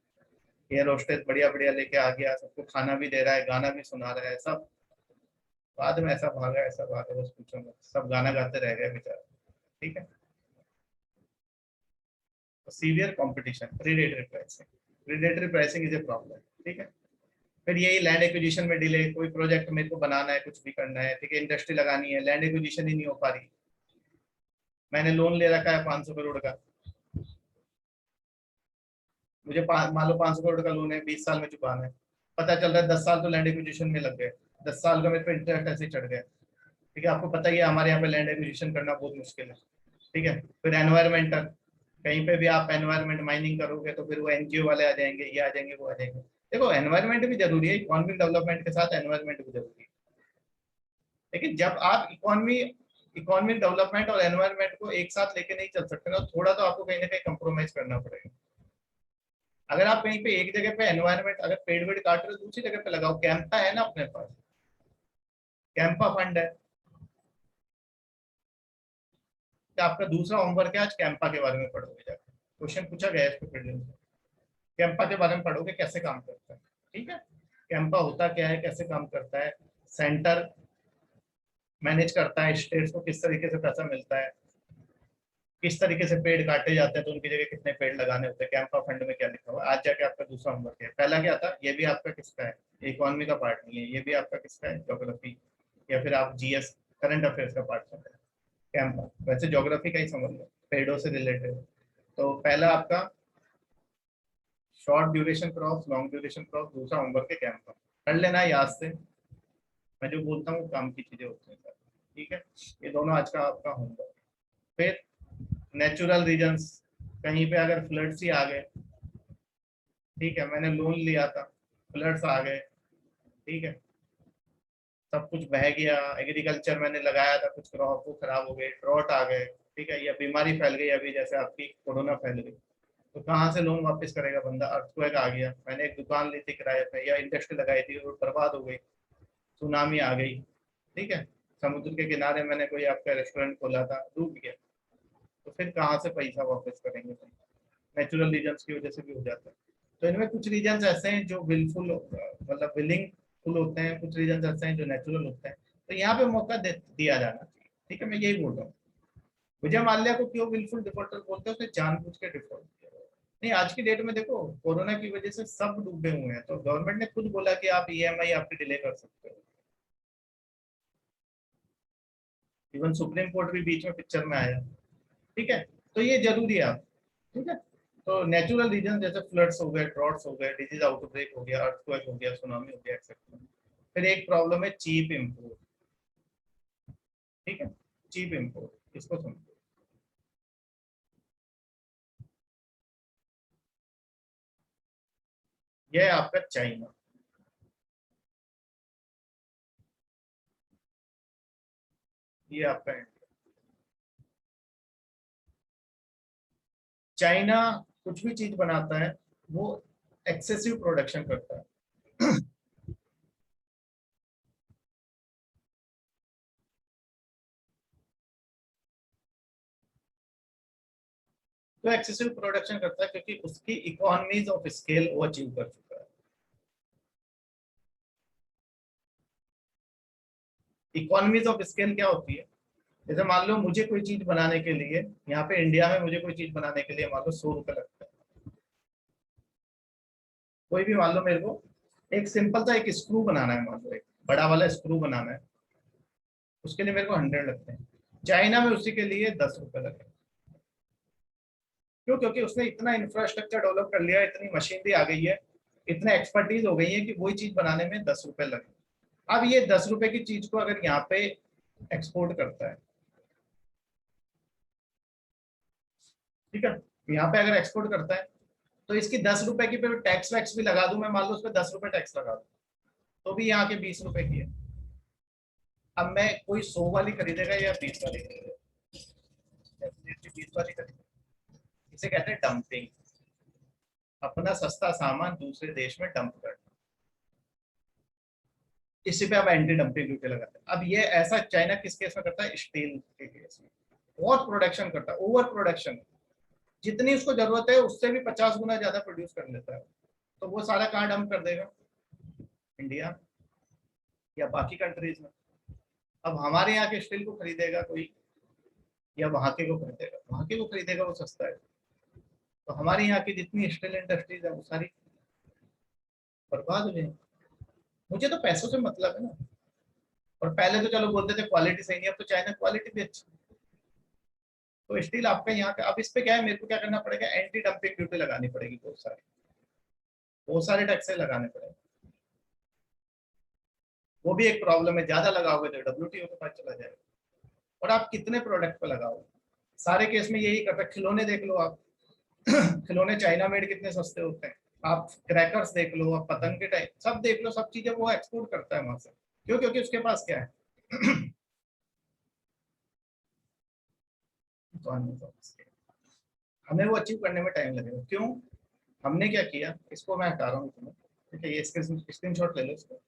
एयर होस्टेस बढ़िया बढ़िया लेके आ गया, सबको खाना भी दे रहा है, गाना भी सुना रहा है सब। बाद में ऐसा भागा, ऐसा भागा, बस पूछो मत, सब गाना गाते रह गए बेचारे, ठीक है। Severe competition, predatory pricing, predatory pricing is a problem, ठीक है। फिर यही लैंड एक्विजिशन में डिले, कोई प्रोजेक्ट मेरे को बनाना है, कुछ भी करना है, ठीक है, इंडस्ट्री लगानी है, लैंड एक्विजिशन ही नहीं हो पा रही। मैंने लोन ले रखा है 500 करोड़ का, मुझे मान लो 500 करोड़ का लोन है, 20 साल में चुकाना है, पता चल रहा है 10 साल तो लैंड एक्विजिशन में लग गए, 10 साल का मेरे पे इंटरेस्ट ऐसे ही चढ़ गया, ठीक है। आपको पता ही है हमारे यहाँ पे लैंड एक्विजिशन करना बहुत मुश्किल है, ठीक है। फिर एनवायरमेंटल, कहीं पे भी आप एनवायरमेंट माइनिंग करोगे तो फिर वो एनजीओ वाले आ जाएंगे, ये आ जाएंगे, वो आ जाएंगे। देखो एनवायरमेंट भी जरूरी है, इकोनॉमिक डेवलपमेंट के साथ एनवायरमेंट भी जरूरी है, लेकिन जब आप इकोनॉमी, इकोनॉमिक डेवलपमेंट और एनवायरमेंट को एक साथ लेके नहीं चल सकते ना, थोड़ा तो आपको कहीं ना कहीं कंप्रोमाइज करना पड़ेगा। अगर आप कहीं पे एक जगह पे एनवायरमेंट, अगर पेड़ वेड़ काट रहे हो दूसरी जगह पे लगाओ, कैंपा है ना अपने पास, कैंपा फंड है, तो आपका दूसरा होमवर्क है आज कैंपा के बारे में पढ़ोगे, जाकर क्वेश्चन पूछा गया है इसको प्रीलिम्स में, कैंपा के बारे में पढ़ोगे कैसे काम करता है, ठीक है। कैंपा होता क्या है, कैसे काम करता है, सेंटर मैनेज करता है, स्टेट्स को किस तरीके से पैसा मिलता है, किस तरीके से पेड़ काटे जाते हैं तो उनकी जगह कितने पेड़ लगाने होते हैं, कैंपा फंड में क्या लिखा हुआ है। आज जाके आपका दूसरा होमवर्क है। पहला क्या था, ये भी आपका किसका है, इकोनॉमी का पार्ट नहीं है, ये भी आपका किसका है, ज्योग्राफी, या फिर आप जीएस करंट अफेयर्स का पार्ट समझ, कैंपा वैसे ज्योग्राफी का ही समझ लो, पेड़ों से रिलेटेड। तो पहला आपका short duration crop, long duration crop, दूसरा होमवर्क है कैंपा, कर लेना है याद से, मैं जो बोलता हूँ काम की चीजें होती हैं सर, ठीक है। ये दोनों आज का आपका होमवर्क। फिर नेचुरल रीजंस, कहीं पे अगर फ्लड्स ही आ गए, ठीक है, मैंने लोन लिया था, फ्लड्स आ गए, ठीक है, सब कुछ बह गया, एग्रीकल्चर मैंने लगाया था कुछ क्रॉप, वो खराब हो गए, ड्रॉट आ गए, ठीक है, या बीमारी फैल गई, अभी जैसे आपकी कोरोना फैल गई, तो कहाँ से लोन वापस करेगा बंदा। अर्थक्वेक आ गया, मैंने एक दुकान ली थी किराए पे या इंडस्ट्री लगाई थी और बर्बाद हो गई, सुनामी आ गई, ठीक है, समुद्र के किनारे मैंने कोई आपका रेस्टोरेंट खोला था, डूब गया, तो फिर कहाँ से पैसा वापस करेंगे? नेचुरल रीजंस की वजह से भी हो जाता है। तो इनमें कुछ रीजंस ऐसे हैं जो विलफुल मतलब विलिंग फुल होते हैं, कुछ रीजंस ऐसे हैं जो नेचुरल होते हैं। तो यहाँ पे मौका दिया जाना चाहिए। ठीक है, मैं यही बोल रहा हूँ। विजय माल्या को क्यों विलफुल डिफॉल्टर बोलते हैं? उसने जानबूझ के डिफॉल्ट किया। नहीं, आज की डेट में देखो, कोरोना की वजह से सब डूबे हुए हैं, तो गवर्नमेंट ने खुद बोला कि आप ईएमआई आपकी डिले कर सकते हो। इवन सुप्रीम कोर्ट भी बीच में पिक्चर में आया। ठीक है, तो ये जरूरी है आप। ठीक है, तो नेचुरल रीजन जैसे फ्लड्स हो गए, ड्रॉट्स हो गए, डिजीज आउटब्रेक हो गया, अर्थक्वेक हो गया, सुनामी हो गया, एक्सेट्रा। फिर एक प्रॉब्लम है चीप इम्पोर्ट। ठीक है, चीप इम्पोर्ट, इसको समझो। यह है आपका चाइना, ये आपका इंडिया। चाइना कुछ भी चीज बनाता है, वो एक्सेसिव प्रोडक्शन करता है। तो एक्सेसिव प्रोडक्शन करता है क्योंकि उसकी इकोनॉमीज ऑफ स्केल वो अचीव कर चुका है। इकोनॉमीज ऑफ स्केल क्या होती है? जैसे मान लो मुझे कोई चीज बनाने के लिए, यहाँ पे इंडिया में मुझे कोई चीज बनाने के लिए मान लो 100 रुपए लगता है। कोई भी मान लो मेरे को एक सिंपल सा एक स्क्रू बनाना है, मान लो एक बड़ा वाला स्क्रू बनाना है, उसके लिए मेरे को 100 लगते हैं। चाइना में उसी के लिए 10 रुपए लगे। क्यों? क्योंकि उसने इतना इंफ्रास्ट्रक्चर डेवलप कर लिया, इतनी मशीनरी आ गई है, इतने एक्सपर्टीज हो गई है कि वही चीज बनाने में 10 रुपए लगे। अब ये 10 रुपए की चीज को अगर यहाँ पे एक्सपोर्ट करता है, ठीक है, यहाँ पे अगर एक्सपोर्ट करता है, तो इसकी 10 रुपए की पे टैक्स वैक्स भी लगा दूं मैं, मान लो उस पर 10 रुपए टैक्स लगा दूं, तो भी यहाँ के 20 रुपए की है। अब मैं कोई 100 वाली खरीदेगा या 20 वाली खरीदेगा? 20 वाली खरीदेगा। इसे कहते हैं डंपिंग। अपना सस्ता सामान दूसरे देश में डंप करना, इसी पे अब एंटी डंपिंग ड्यूटी लगाते हैं। अब ये ऐसा चाइना किस केस में करता है? स्टील के केस में बहुत प्रोडक्शन करता है, ओवर प्रोडक्शन। जितनी उसको जरूरत है उससे भी 50 गुना ज्यादा प्रोड्यूस कर लेता है। तो वो सारा कहाँ डंप कर देगा? इंडिया या बाकी कंट्रीज में। अब हमारे यहाँ के स्टील को खरीदेगा कोई, या वहां के को खरीदेगा? वहां के को खरीदेगा, वो सस्ता है। तो हमारे यहाँ की जितनी स्टील इंडस्ट्रीज है वो सारी बर्बाद हो जाएंगी। मुझे तो पैसों से मतलब है ना। और पहले तो चलो बोलते थे क्वालिटी सही नहीं, अब तो चाइना क्वालिटी भी अच्छी। तो स्टील आपका यहाँ का, अब इस पे क्या है, मेरे को क्या करना पड़ेगा? एंटी डंपिंग ड्यूटी लगानी पड़ेगी, बहुत सारे टैक्सेस लगाने पड़ेंगे। वो भी एक प्रॉब्लम है, ज्यादा लगाओगे तो डब्ल्यूटीओ के पास चला जाएगा। और आप कितने प्रोडक्ट पे लगाओगे? सारे केस में यही करता है। खिलौने देख लो आप। खिलौने चाइना मेड कितने सस्ते होते हैं। आप क्रैकर्स देख लो, आप पतंग के टाइप सब देख लो, सब चीजें वो एक्सपोर्ट करता है वहां से। क्यों? क्योंकि उसके पास क्या है? हमें वो अचीव करने में टाइम लगेगा। क्यों? हमने क्या किया, इसको मैं हटा रहा हूँ तुम्हें। ठीक है, ये स्क्रीन शॉट ले लो इसको।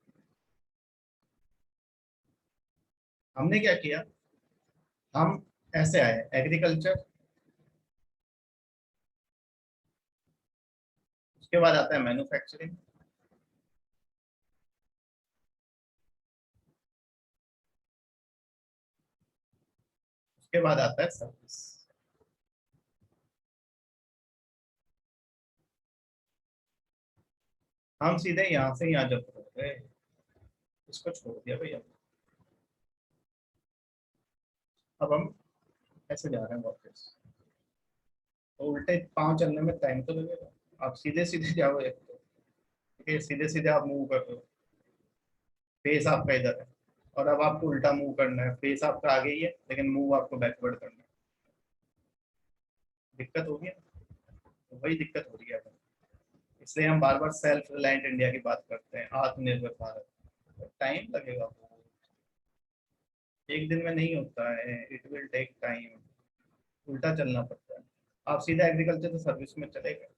हमने क्या किया, हम ऐसे आए एग्रीकल्चर, उसके बाद आता है मैन्युफैक्चरिंग, उसके बाद आता है सर्विस। हम सीधे यहाँ से यहाँ जब गए, इसको छोड़ दिया भैया। अब हम ऐसे जा रहे हैं वापस, तो उल्टे पाँव चलने में टाइम तो लगेगा। आप सीधे सीधे जाओ एक तो, ठीक है, सीधे सीधे आप मूव कर रहे हो, फेस आपका इधर है। और अब आपको उल्टा मूव करना है, फेस आपका आगे ही है लेकिन मूव आपको बैकवर्ड करना है। दिक्कत होगी ना? तो वही दिक्कत हो रही है अब। इसलिए हम बार बार सेल्फ रिलायंट इंडिया की बात करते हैं, आत्मनिर्भर भारत। टाइम लगेगा, एक दिन में नहीं होता है, इट विल टेक टाइम। उल्टा चलना पड़ता है। आप सीधा एग्रीकल्चर से सर्विस में चले गए,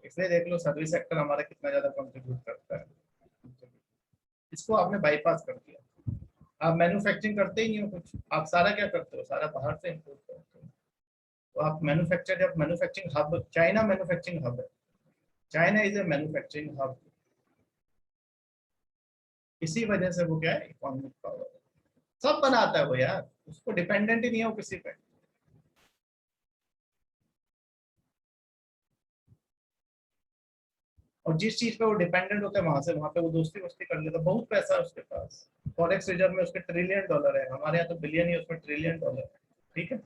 इसलिए देख लो सर्विस सेक्टर हमारा कितना ज्यादा कंट्रीब्यूट करता है। इसको आपने बाईपास कर दिया। आप मैन्युफैक्चरिंग करते ही नहीं हो कुछ, आप सारा क्या करते हो, सारा बाहर से इम्पोर्ट करते हो। तो आप मैन्युफैक्चर, जब manufacturing hub, China manufacturing hub है, China is a manufacturing hub. इसी वजह से वो क्या है, इकोनॉमिक पावर सब बनाता है वो यार, उसको डिपेंडेंट ही नहीं है वो किसी पे। और जिस चीज पे वो डिपेंडेंट होता है वहां से वहां पे वो दोस्ती वोस्ती कर लेता है, बहुत पैसा है उसके पास। फॉरेक्स रिजर्व में उसके $1 ट्रिलियन है, हमारे यहाँ तो बिलियन ही, उसमें $1 ट्रिलियन है। ठीक है।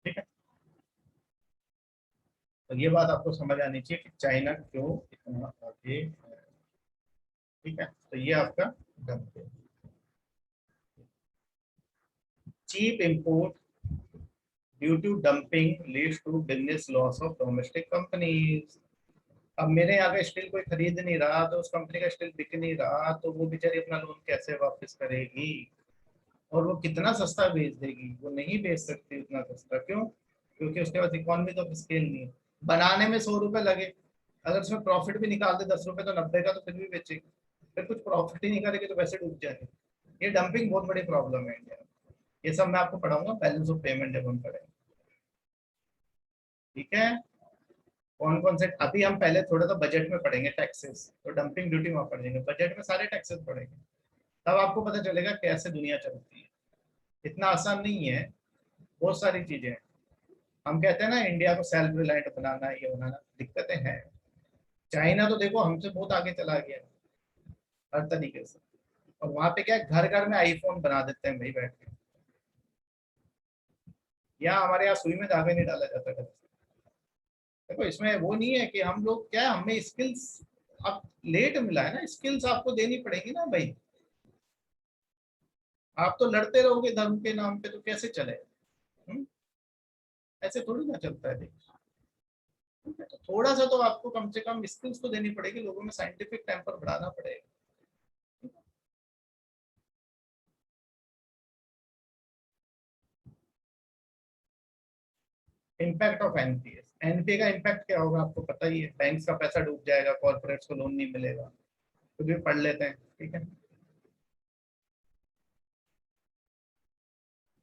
ठीक है, तो ये बात आपको समझ आनी चाहिए कि चाइना क्यों इतना आगे है। ठीक है, तो ये आपका cheap import due to dumping leads to business loss of domestic companies. अब मेरे यहाँ का स्टील कोई खरीद नहीं रहा, तो उस कंपनी का स्टील बिक नहीं रहा, तो वो बेचारी अपना लोन कैसे वापस करेगी, और वो कितना सस्ता बेच देगी, वो नहीं बेच सकती उतना सस्ता। क्यों? क्योंकि उसके पास इकोनॉमी ऑफ स्केल नहीं है। बनाने में 100 रुपए लगे, अगर उसमें प्रॉफिट भी निकाल दे 10 रुपए, तो 90 का तो फिर भी बेचेगी। फिर कुछ प्रॉफिट ही नहीं करेगी तो वैसे डूब जाएगी। ये डंपिंग बहुत बड़ी प्रॉब्लम है इंडिया में। ये सब मैं आपको पढ़ाऊंगा बैलेंस ऑफ पेमेंट जब हम पढ़ेंगे। ठीक है। कौन कौन से, अभी हम पहले थोड़ा सा बजट में पढ़ेंगे टैक्सेस, तो डंपिंग ड्यूटी वहां पढ़ेंगे, बजट में सारे टैक्सेस पढ़ेंगे। तब आपको पता चलेगा कैसे दुनिया चलती है। इतना आसान नहीं है, बहुत सारी चीजें हैं। हम कहते हैं ना इंडिया को सेल्फ रिलायंट बनाना है, ये बनाना, दिक्कतें हैं। चाइना तो देखो हमसे बहुत आगे चला गया है, हर तरीके से। और वहां पे क्या है, घर घर में आईफोन बना देते हैं भाई बैठ के। यहाँ हमारे यहाँ सुई में धागे नहीं डाला जाता कभी। देखो इसमें वो नहीं है कि हम लोग क्या है, हमें स्किल्स अब लेट मिला है ना, स्किल्स आपको देनी पड़ेगी ना भाई। आप तो लड़ते रहोगे धर्म के नाम पे तो कैसे चले। हम्म? ऐसे थोड़ी ना चलता है देखिए। ठीक है, तो थोड़ा सा तो आपको कम से कम स्किल्स तो देनी पड़ेगी, लोगों में साइंटिफिक टेम्पर बढ़ाना पड़ेगा। इम्पैक्ट ऑफ एनपीएस, एनपीए का इम्पैक्ट क्या होगा आपको पता ही है, बैंक्स का पैसा डूब जाएगा, कॉर्पोरेट्स को लोन नहीं मिलेगा। तो भी पढ़ लेते हैं। ठीक है।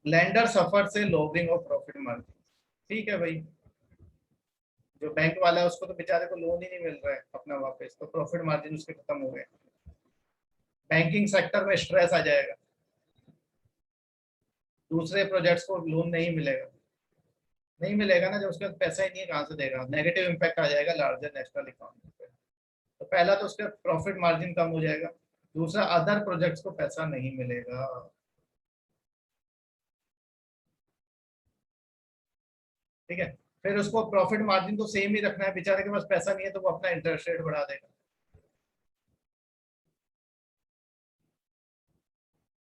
लैंडर सफर से लोअरिंग ऑफ प्रॉफिट मार्जिन। ठीक है भाई, जो बैंक वाला है उसको तो बेचारे को लोन ही नहीं मिल रहा है अपना वापस, तो प्रॉफिट मार्जिन उसके खत्म हो गए। बैंकिंग सेक्टर में स्ट्रेस आ जाएगा, दूसरे प्रोजेक्ट्स को लोन नहीं मिलेगा। नहीं मिलेगा ना, जब उसके पास पैसा ही नहीं है कहाँ से देगा, नेगेटिव इम्पैक्ट आ जाएगा लार्जर नेशनल इकोनॉमी पे। तो पहला तो उसका प्रॉफिट मार्जिन कम हो जाएगा, दूसरा अदर प्रोजेक्ट्स को पैसा नहीं मिलेगा। ठीक है। फिर उसको प्रॉफिट मार्जिन तो सेम ही रखना है, बेचारे के पास पैसा नहीं है तो वो अपना इंटरेस्ट रेट बढ़ा देगा।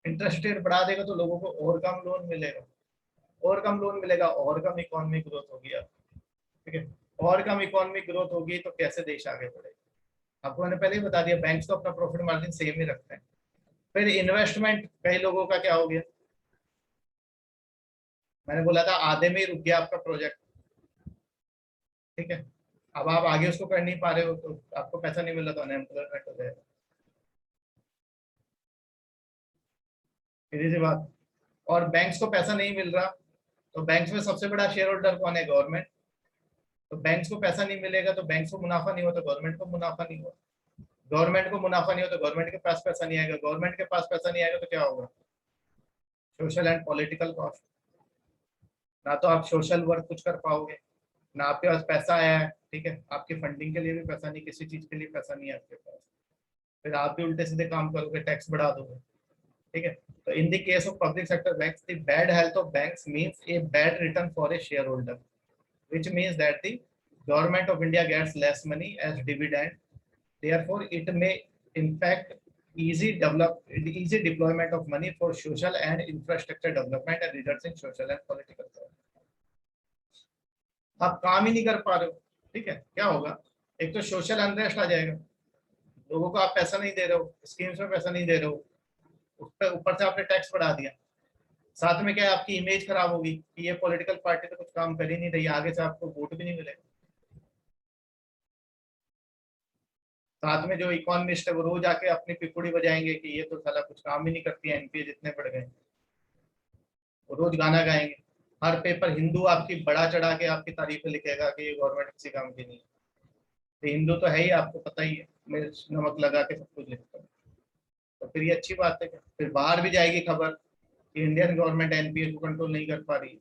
इंटरेस्ट रेट बढ़ा देगा तो लोगों को और कम लोन मिलेगा, और कम लोन मिलेगा, और कम इकोनॉमिक ग्रोथ होगी अब। ठीक है। और कम इकोनॉमिक ग्रोथ होगी तो कैसे देश आगे बढ़ेगा। आपको मैंने पहले ही बता दिया, बैंक्स तो अपना प्रॉफिट मार्जिन सेम ही रखते हैं। फिर इन्वेस्टमेंट कई लोगों का क्या हो गया, मैंने बोला था आधे में ही रुक गया आपका प्रोजेक्ट। ठीक है। अब आप आगे उसको कर नहीं पा रहे हो तो आपको पैसा नहीं मिल रहा तो अनएम्प्लॉयमेंट हो जाएगा, सीधी सी बात। और बैंक्स को पैसा नहीं मिल रहा, तो बैंक्स में सबसे बड़ा शेयर होल्डर कौन है, गवर्नमेंट। तो बैंक्स को पैसा नहीं मिलेगा तो बैंक्स को मुनाफा नहीं होता, गवर्नमेंट को मुनाफा नहीं हुआ। गवर्नमेंट को मुनाफा नहीं होता, गवर्नमेंट के पास पैसा नहीं आएगा, गवर्नमेंट के पास पैसा नहीं आएगा तो क्या होगा, सोशल एंड पॉलिटिकल कॉस्ट। ना तो आप सोशल वर्क कुछ कर पाओगे, ना आपके पास पैसा आया है। ठीक है, आपकी फंडिंग के लिए भी पैसा नहीं, किसी चीज के लिए पैसा नहीं है आपके पास। फिर आप भी उल्टे सीधे काम करोगे, टैक्स बढ़ा दोगे। ठीक है। तो in the case of public sector banks, the bad health of banks means a bad return for a share holder, which means that the government of India gets less money as dividend. Therefore, it may impact easy deployment of money for social and infrastructure development and results in social and political problems. आप काम ही नहीं कर पा रहे हो, ठीक है, क्या होगा, एक तो सोशल अनरेस्ट आ जाएगा, लोगों को आप पैसा नहीं दे रहे हो, स्कीम्स में पैसा नहीं दे रहे हो, उस पर ऊपर से आपने टैक्स बढ़ा दिया। साथ में क्या है, आपकी इमेज खराब होगी कि ये पॉलिटिकल पार्टी तो कुछ काम कर ही नहीं रही, आगे से आपको वोट भी नहीं मिलेगा। साथ में जो इकोनॉमिस्ट है वो रोज आके अपनी पिपुड़ी बजाएंगे कि ये तो साला कुछ काम ही नहीं करती है, एनपीए जितने बढ़ गए। वो रोज गाना गाएंगे, हर पेपर हिंदू आपकी बड़ा चढ़ा के आपकी तारीफ लिखेगा कि ये गवर्नमेंट किसी काम की नहीं है। तो हिंदू तो है ही, आपको पता ही है, मिर्च नमक लगा के सब कुछ लिखता है। तो फिर ये अच्छी बात है क्या? फिर बाहर भी जाएगी खबर कि इंडियन गवर्नमेंट एनपीए को कंट्रोल नहीं कर पा रही।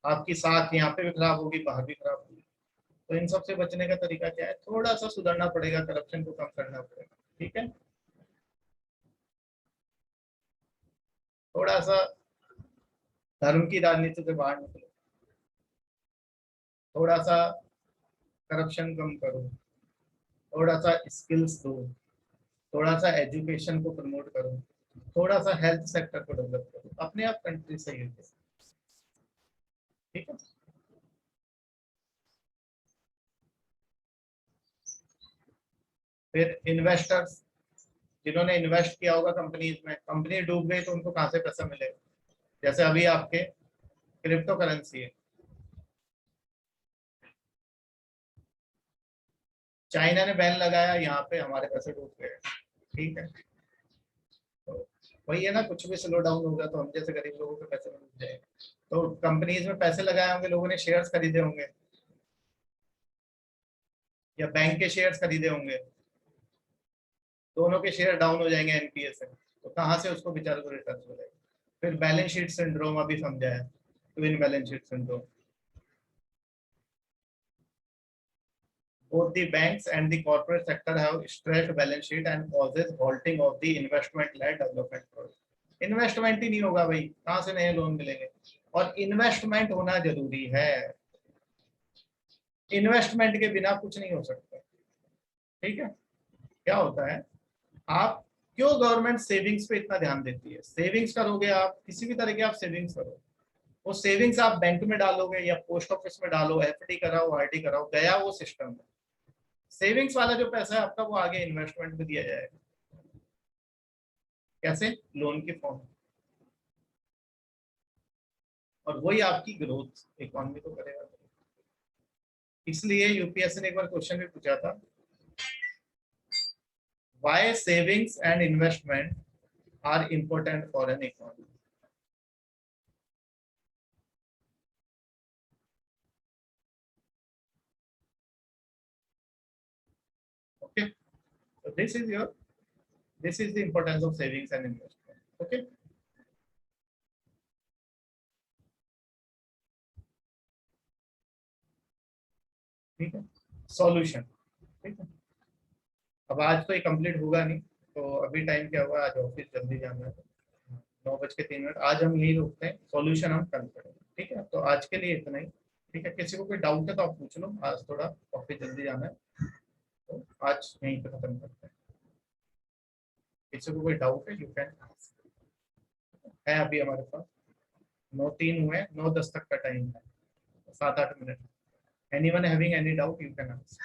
आपकी साख यहाँ पे भी खराब होगी, बाहर भी खराब होगी। तो इन सब से बचने का तरीका क्या है? थोड़ा सा सुधरना पड़ेगा, करप्शन को कम करना पड़ेगा। ठीक है, थोड़ा सा धर्म की राजनीति से बाहर निकलो, थोड़ा सा करप्शन कम करो, थोड़ा सा स्किल्स दो, थोड़ा सा एजुकेशन को प्रमोट करो, थोड़ा सा हेल्थ सेक्टर को डेवलप करो, अपने आप कंट्री सही होगी। ठीक है, फिर इन्वेस्टर्स जिन्होंने इन्वेस्ट किया होगा कंपनीज में, कंपनी डूब गई तो उनको कहाँ से पैसा मिलेगा? जैसे अभी आपके क्रिप्टो करेंसी है, चाइना ने बैन लगाया, यहाँ पे हमारे पैसे डूब गए। ठीक है, तो वही है ना, कुछ भी स्लो डाउन होगा तो हम जैसे गरीब लोगों के पैसे में डूब जाएंगे। तो कंपनीज में पैसे लगाए होंगे लोगों ने, शेयर्स खरीदे होंगे या बैंक के शेयर्स खरीदे होंगे, दोनों के शेयर डाउन हो जाएंगे एनपीए से, तो कहाँ से उसको बेचारे को रिटर्न मिलेगा? फिर बैलेंस शीट सिंड्रोम अभी समझा है, twin balance sheet syndrome. Both the banks and the corporate sector have stressed balance sheet and causes halting of the investment-led development project. Investment ही नहीं होगा भाई, कहाँ से नए लोन मिलेंगे? और इन्वेस्टमेंट होना जरूरी है, इन्वेस्टमेंट के बिना कुछ नहीं हो सकता। ठीक है, क्या होता है, आप क्यों गवर्नमेंट सेविंग्स पे इतना ध्यान देती है? सेविंग्स करोगे आप, किसी भी तरह की आप सेविंग्स करो, वो सेविंग्स आप बैंक में डालोगे या पोस्ट ऑफिस में डालो, एफडी कराओ, आरडी कराओ, गया वो सिस्टम है। सेविंग्स वाला जो पैसा है आपका, वो आगे इन्वेस्टमेंट में दिया जाएगा। कैसे? लोन की फॉर्म, और वही आपकी ग्रोथ इकोनॉमी को करेगा। इसलिए यूपीएससी ने एक बार क्वेश्चन भी पूछा था, why savings and investment are important for an economy. Okay, so this is the importance of savings and investment. Okay, ठीक है, सॉल्यूशन। ठीक है, अब आज तो ये कंप्लीट होगा नहीं, तो अभी टाइम क्या हुआ, आज ऑफिस जल्दी जाना है, 9:03। आज हम यही रोकते हैं, सॉल्यूशन हम कल करेंगे। ठीक है, तो आज के लिए इतना ही। ठीक है, किसी को कोई डाउट है तो आप पूछ लो, आज थोड़ा ऑफिस जल्दी जाना है, तो आज यहीं पे खत्म करते हैं। किसी को कोई डाउट है, यू कैन है अभी हमारे पास 9:03 हुए, 9:10 तक का टाइम है, 7-8 minute. Anyone having any doubt, you can ask.